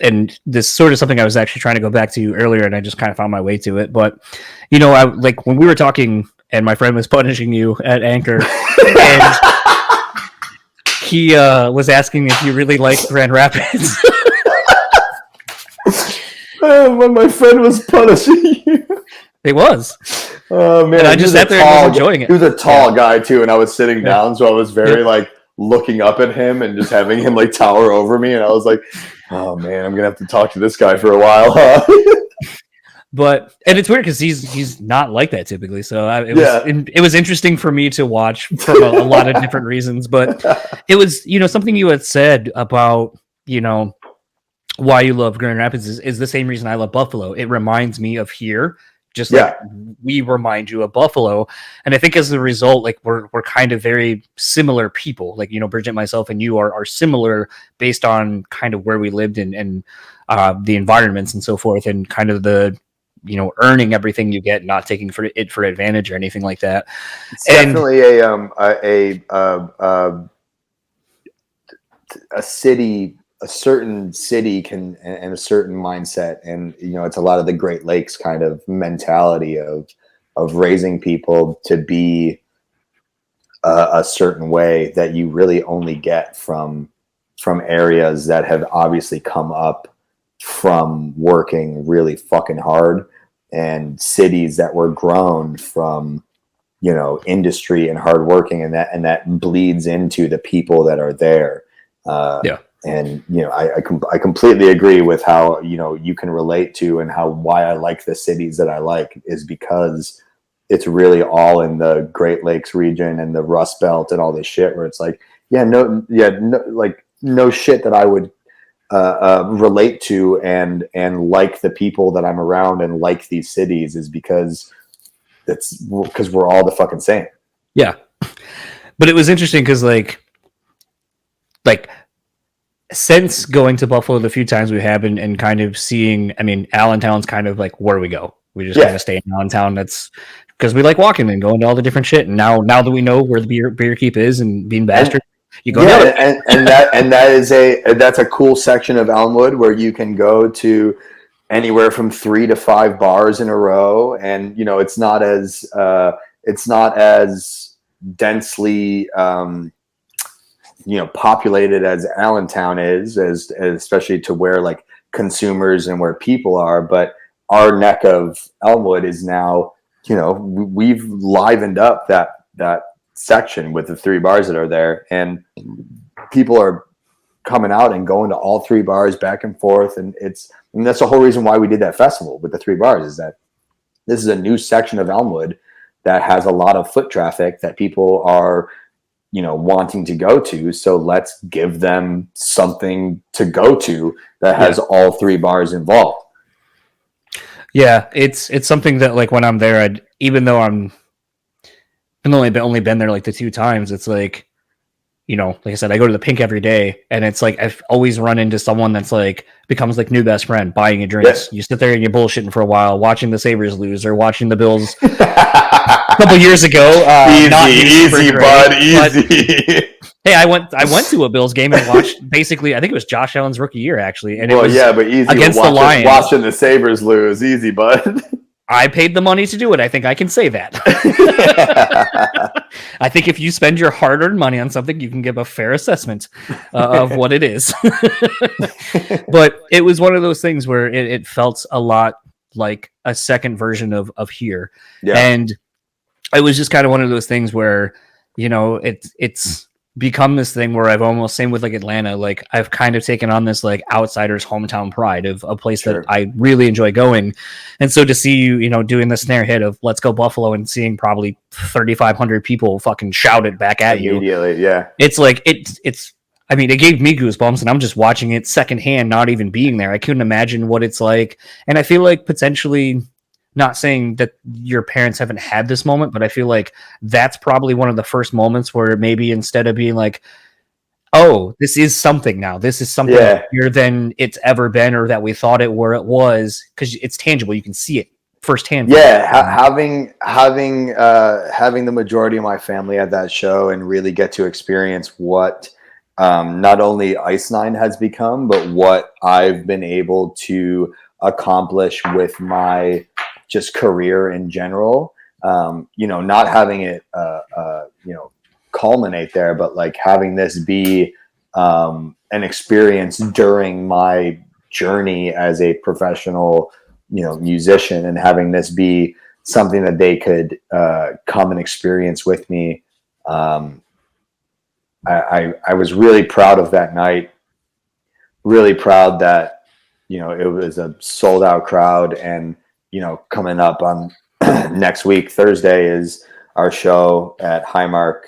and this sort of something I was actually trying to go back to earlier, and I just kind of found my way to it. But, I like when we were talking and my friend was punishing you at Anchor, and he was asking if you really like Grand Rapids. When my friend was punishing you. It was. Oh man, and I just sat there and was enjoying it. He was a tall guy too, and I was sitting down, so I was very like looking up at him and just having him like tower over me, and I was like, "Oh man, I'm gonna have to talk to this guy for a while." Huh? And it's weird because he's not like that typically. So it was interesting for me to watch for a lot of different reasons. But it was something you had said about why you love Grand Rapids is the same reason I love Buffalo. It reminds me of here. Just like we remind you of Buffalo. And I think as a result, like we're kind of very similar people. Like, Bridget, myself, and you are similar based on kind of where we lived and the environments and so forth, and kind of the, earning everything you get, not taking for advantage or anything like that. It's definitely a city. A certain city can and a certain mindset, and it's a lot of the Great Lakes kind of mentality of raising people to be a certain way that you really only get from areas that have obviously come up from working really fucking hard, and cities that were grown from industry and hard working, and that bleeds into the people that are there. And I completely agree with how you can relate to, and why I like the cities that I like is because it's really all in the Great Lakes region and the Rust Belt and all this shit where it's like no shit that I would relate to and like the people that I'm around and like these cities is because we're all the fucking same. Yeah, but it was interesting because like since going to Buffalo the few times we have and kind of seeing, I mean, Allentown's kind of like where we go. We just kind of stay in Allentown. That's because we like walking and going to all the different shit. And now that we know where the beer keep is and Bean Bastard, you go. Yeah, and that's a cool section of Elmwood where you can go to anywhere from 3 to 5 bars in a row, and it's not as densely populated as Allentown is, as especially to where like consumers and where people are. But our neck of Elmwood is now, we've livened up that section with the 3 bars that are there, and people are coming out and going to all 3 bars back and forth. And that's the whole reason why we did that festival with the 3 bars, is that this is a new section of Elmwood that has a lot of foot traffic that people are wanting to go to. So let's give them something to go to that has all 3 bars involved. Yeah, it's something that like when I'm there, even though I've only been there like the 2 times, it's like, like I said, I go to the Pink every day, and it's like I've always run into someone that's like becomes like new best friend, buying you drinks. You sit there and you're bullshitting for a while, watching the Sabres lose or watching the Bills a couple years ago. Easy, bud, easy. Hey, I went to a Bills game and watched basically, I think it was Josh Allen's rookie year actually, and but easy against the Lions. Watching the Sabres lose, easy, bud. I paid the money to do it. I think I can say that. I think if you spend your hard-earned money on something, you can give a fair assessment of what it is. But it was one of those things where it felt a lot like a second version of here. Yeah. And it was just kind of one of those things where, it's become this thing where I've almost, same with like Atlanta, like I've kind of taken on this like outsider's hometown pride of a place that I really enjoy going. And so to see you, doing the snare hit of let's go Buffalo and seeing probably 3,500 people fucking shout it back at you immediately. Yeah. It's like, I mean, it gave me goosebumps, and I'm just watching it secondhand, not even being there. I couldn't imagine what it's like. And I feel like potentially, not saying that your parents haven't had this moment, but I feel like that's probably one of the first moments where maybe instead of being like, oh, this is something now, this is something bigger than it's ever been or that we thought it was, because it's tangible. You can see it firsthand. Yeah, having the majority of my family at that show and really get to experience what not only Ice Nine has become, but what I've been able to accomplish with my just career in general. Not having it, culminate there, but like having this be an experience during my journey as a professional, musician, and having this be something that they could come and experience with me. I was really proud of that night, really proud that, it was a sold out crowd. And, coming up on next week, Thursday, is our show at Highmark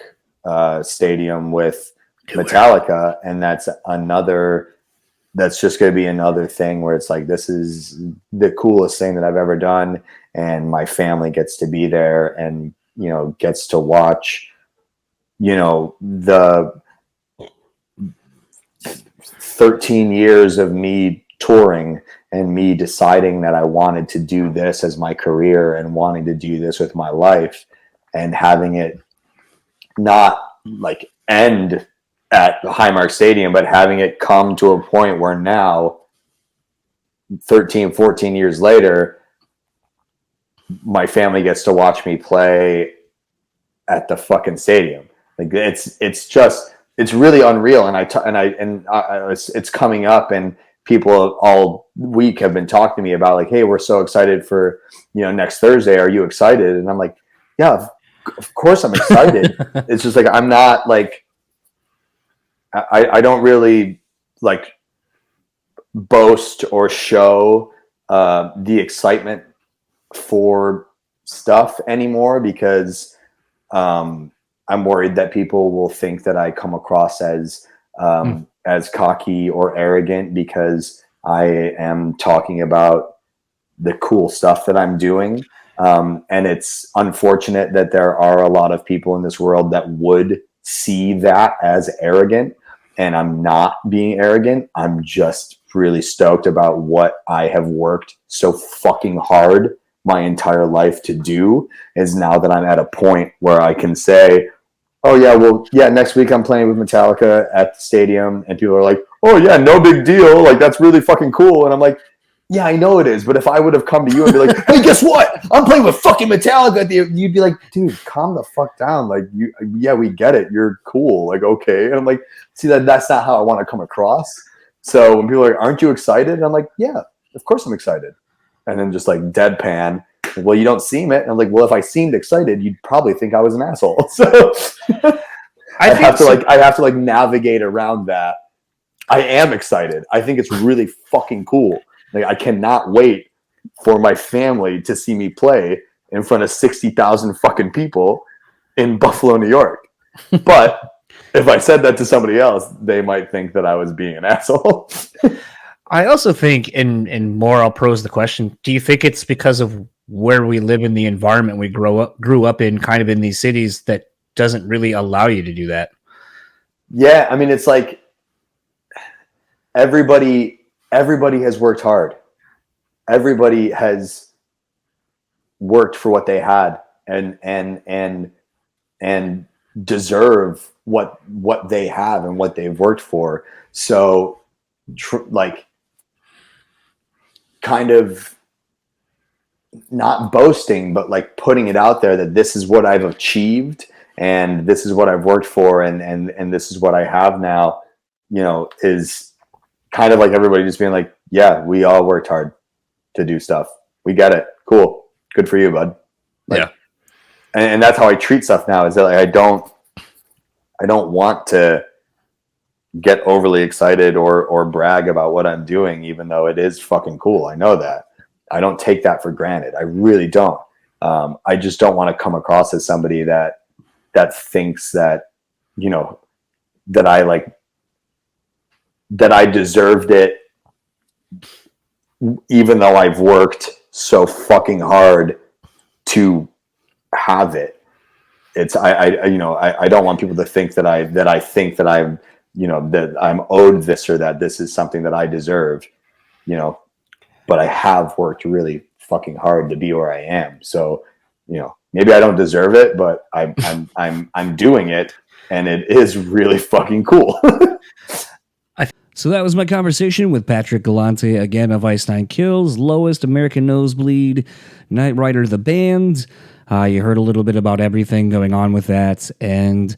Stadium with Metallica. And that's just going to be another thing where it's like, this is the coolest thing that I've ever done. And my family gets to be there and, gets to watch, the 13 years of me touring and me deciding that I wanted to do this as my career and wanting to do this with my life, and having it not like end at Highmark Stadium, but having it come to a point where now 13, 14 years later, my family gets to watch me play at the fucking stadium. Like it's really unreal. And it's coming up, and people all week have been talking to me about like, hey, we're so excited for, next Thursday. Are you excited? And I'm like, yeah, of course I'm excited. It's just like, I'm not like, I don't really like boast or show the excitement for stuff anymore, because I'm worried that people will think that I come across as cocky or arrogant because I am talking about the cool stuff that I'm doing. And it's unfortunate that there are a lot of people in this world that would see that as arrogant, and I'm not being arrogant. I'm just really stoked about what I have worked so fucking hard my entire life to do, is now that I'm at a point where I can say, oh yeah, well, yeah, next week I'm playing with Metallica at the stadium, and people are like, oh yeah, no big deal. Like, that's really fucking cool. And I'm like, yeah, I know it is. But if I would have come to you and be like, hey, guess what? I'm playing with fucking Metallica. You'd be like, dude, calm the fuck down. Like, yeah, we get it. You're cool. Like, okay. And I'm like, see, that's not how I want to come across. So when people are like, aren't you excited? And I'm like, yeah, of course I'm excited. And then just like deadpan, well, you don't seem it. And I'm like, well, if I seemed excited, you'd probably think I was an asshole. So I have to like navigate around that. I am excited. I think it's really fucking cool. Like, I cannot wait for my family to see me play in front of 60,000 fucking people in Buffalo, New York. But if I said that to somebody else, they might think that I was being an asshole. I also think, and more, I'll pose the question: do you think it's because of where we live in the environment we grew up in, kind of in these cities, that doesn't really allow you to do that? Yeah, I mean, it's like everybody has worked hard. Everybody has worked for what they had and deserve what they have and what they've worked for. So like kind of not boasting, but like putting it out there that this is what I've achieved and this is what I've worked for and this is what I have now, is kind of like everybody just being like, yeah, we all worked hard to do stuff. We get it. Cool. Good for you, bud. Like, yeah. And that's how I treat stuff now, is that like, I don't want to get overly excited or brag about what I'm doing, even though it is fucking cool. I know that. I don't take that for granted. I really don't. I just don't want to come across as somebody that thinks that, that I deserved it, even though I've worked so fucking hard to have it. It's I don't want people to think that I think that I'm, that I'm owed this or that this is something that I deserve, but I have worked really fucking hard to be where I am. So, maybe I don't deserve it, but I'm doing it, and it is really fucking cool. So that was my conversation with Patrick Galante, again of Ice Nine Kills, Lowist, American Nosebleed, Night Rider the band. You heard a little bit about everything going on with that, and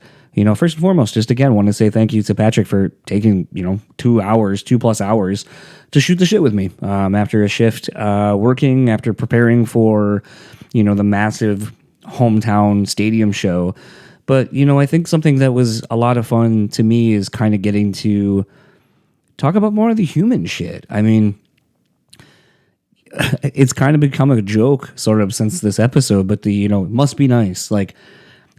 First and foremost, just again, want to say thank you to Patrick for taking, 2+ hours to shoot the shit with me after a shift, working, after preparing for, the massive hometown stadium show. But, I think something that was a lot of fun to me is kind of getting to talk about more of the human shit. I mean, it's kind of become a joke sort of since this episode, but it must be nice. Like,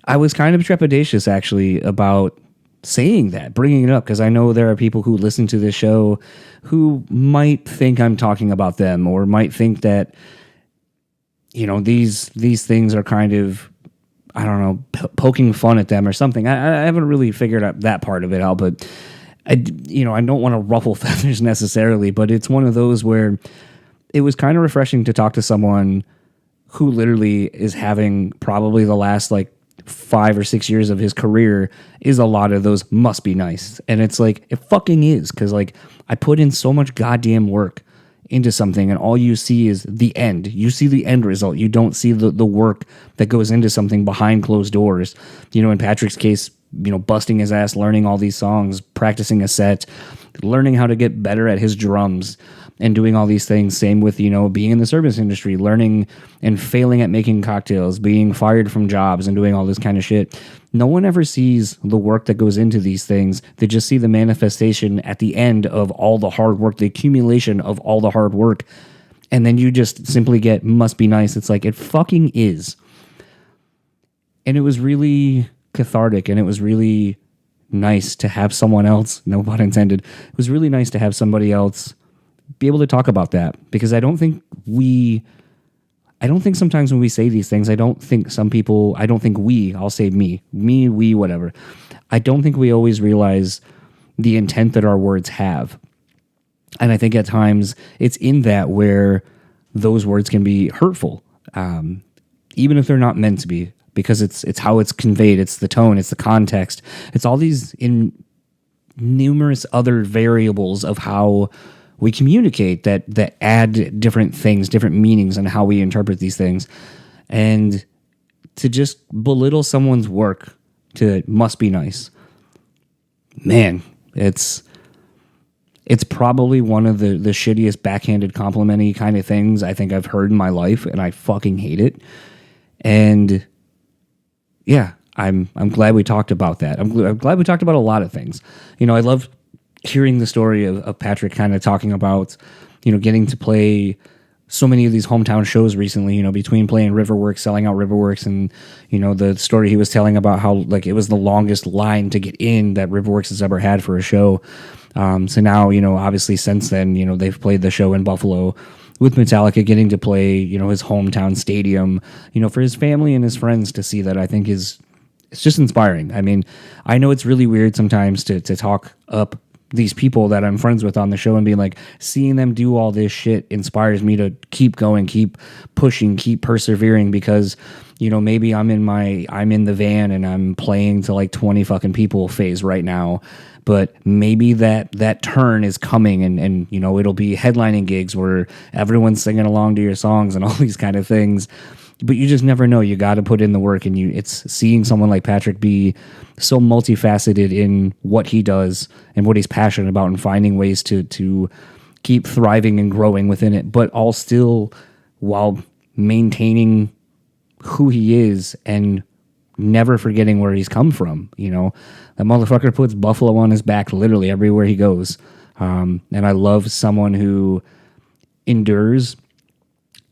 I was kind of trepidatious actually about saying that, bringing it up, because I know there are people who listen to this show who might think I'm talking about them, or might think that, these things are kind of, I don't know, poking fun at them or something. I haven't really figured out that part of it out, but I don't want to ruffle feathers necessarily, but it's one of those where it was kind of refreshing to talk to someone who literally is having probably the last 5 or 6 years of his career is a lot of those must be nice. And it's like, it fucking is. Cause I put in so much goddamn work into something, and all you see is the end. You see the end result. You don't see the work that goes into something behind closed doors. In Patrick's case, busting his ass, learning all these songs, practicing a set, learning how to get better at his drums, and doing all these things. Same with, being in the service industry, learning and failing at making cocktails, being fired from jobs, and doing all this kind of shit. No one ever sees the work that goes into these things. They just see the manifestation at the end of all the hard work, the accumulation of all the hard work. And then you just simply get must be nice. It's like, it fucking is. And it was really cathartic, and it was really nice to have someone else, no pun intended, it was really nice to have somebody else be able to talk about that, because I don't think sometimes when we say these things, I'll say we, whatever. I don't think we always realize the intent that our words have. And I think at times it's in that where those words can be hurtful, even if they're not meant to be, because it's how it's conveyed, it's the tone, it's the context, it's all these numerous other variables of how we communicate that add different things, different meanings, and how we interpret these things. And to just belittle someone's work to must be nice, man, it's probably one of the shittiest backhanded complimenty kind of things I think I've heard in my life, and I fucking hate it. And yeah, I'm glad we talked about that. I'm glad we talked about a lot of things. I love hearing the story of Patrick kind of talking about, getting to play so many of these hometown shows recently, between playing Riverworks, selling out Riverworks, and, the story he was telling about how, it was the longest line to get in that Riverworks has ever had for a show. So now, obviously since then, they've played the show in Buffalo with Metallica, getting to play, his hometown stadium, for his family and his friends to see that, I think it's just inspiring. I mean, I know it's really weird sometimes to talk up these people that I'm friends with on the show and being like, seeing them do all this shit inspires me to keep going, keep pushing, keep persevering, because, maybe I'm in the van and I'm playing to 20 fucking people phase right now, but maybe that turn is coming, and it'll be headlining gigs where everyone's singing along to your songs and all these kind of things. But you just never know. You got to put in the work, and it's seeing someone like Patrick be so multifaceted in what he does and what he's passionate about, and finding ways to keep thriving and growing within it, but all still while maintaining who he is and never forgetting where he's come from. That motherfucker puts Buffalo on his back literally everywhere he goes. And I love someone who endures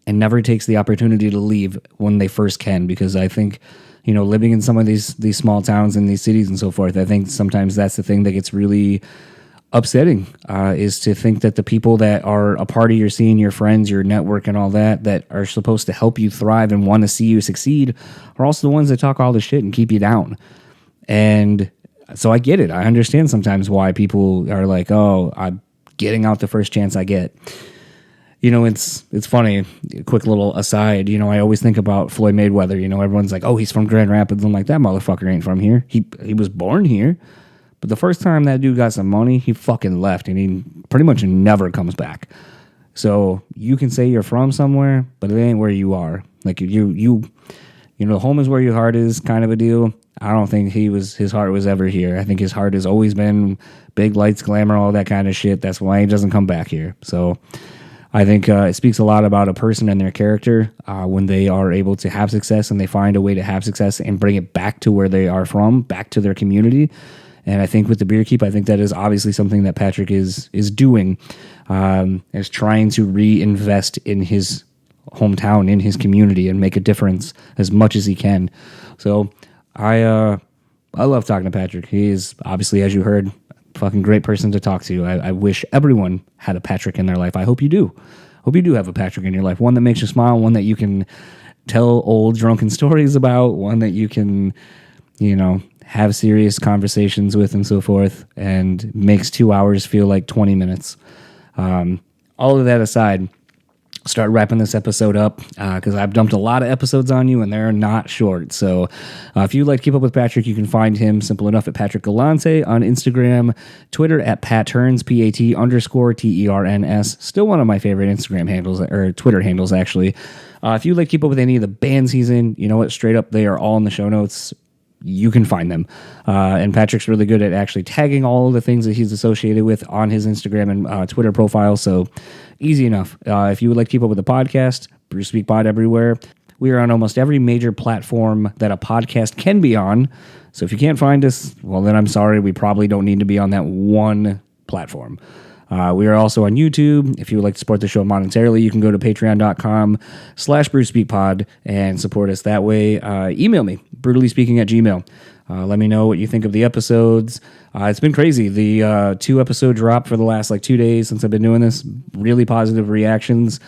and never takes the opportunity to leave when they first can, because I think, living in some of these small towns and these cities and so forth, I think sometimes that's the thing that gets really upsetting, is to think that the people that are a part of your scene, your friends, your network, and all that are supposed to help you thrive and want to see you succeed, are also the ones that talk all the shit and keep you down. And so I get it. I understand sometimes why people are like, oh, I'm getting out the first chance I get. It's funny, quick little aside, I always think about Floyd Mayweather. Everyone's like, oh, he's from Grand Rapids. I'm like, that motherfucker ain't from here. He was born here, but the first time that dude got some money, he fucking left, and he pretty much never comes back. So you can say you're from somewhere, but it ain't where you are. You home is where your heart is kind of a deal. I don't think his heart was ever here. I think his heart has always been big lights, glamour, all that kind of shit. That's why he doesn't come back here. So I think it speaks a lot about a person and their character when they are able to have success and they find a way to have success and bring it back to where they are from, back to their community. And I think with the Beer Keep, I think that is obviously something that Patrick is doing, is trying to reinvest in his hometown, in his community, and make a difference as much as he can. So I love talking to Patrick. He is obviously, as you heard, a fucking great person to talk to. I wish everyone had a Patrick in their life. I hope you do. Hope you do have a Patrick in your life. One that makes you smile, one that you can tell old drunken stories about, one that you can, have serious conversations with and so forth, and makes 2 hours feel like 20 minutes. All of that aside, start wrapping this episode up because I've dumped a lot of episodes on you and they're not short. So if you'd like to keep up with Patrick, you can find him simple enough at Patrick Galante on Instagram, Twitter at Patterns, PAT_TERNS. Still one of my favorite Instagram handles, or Twitter handles, actually. If you'd like to keep up with any of the bands he's in, you know what? Straight up, they are all in the show notes. You can find them. And Patrick's really good at actually tagging all of the things that he's associated with on his Instagram and Twitter profile. So easy enough. If you would like to keep up with the podcast, Brew Speak Pod everywhere. We are on almost every major platform that a podcast can be on. So if you can't find us, well, then I'm sorry. We probably don't need to be on that one platform. We are also on YouTube. If you would like to support the show monetarily, you can go to patreon.com/BrewSpeakPod and support us that way. Email me, brutallyspeaking@gmail.com. Let me know what you think of the episodes. It's been crazy. The 2-episode drop for the last 2 days since I've been doing this. Really positive reactions.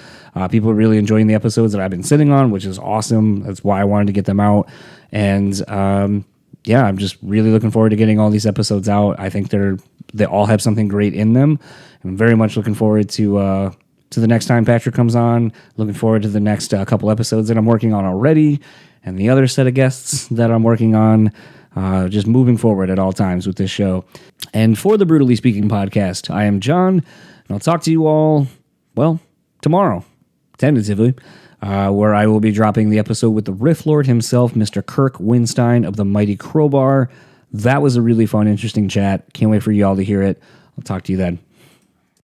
People are really enjoying the episodes that I've been sitting on, which is awesome. That's why I wanted to get them out. And I'm just really looking forward to getting all these episodes out. I think they all have something great in them. I'm very much looking forward to the next time Patrick comes on. Looking forward to the next couple episodes that I'm working on already, and the other set of guests that I'm working on. Just moving forward at all times with this show. And for the Brutally Speaking podcast, I am John, and I'll talk to you all, tomorrow, tentatively, where I will be dropping the episode with the Riff Lord himself, Mr. Kirk Winstein of the Mighty Crowbar. That was a really fun, interesting chat. Can't wait for you all to hear it. I'll talk to you then.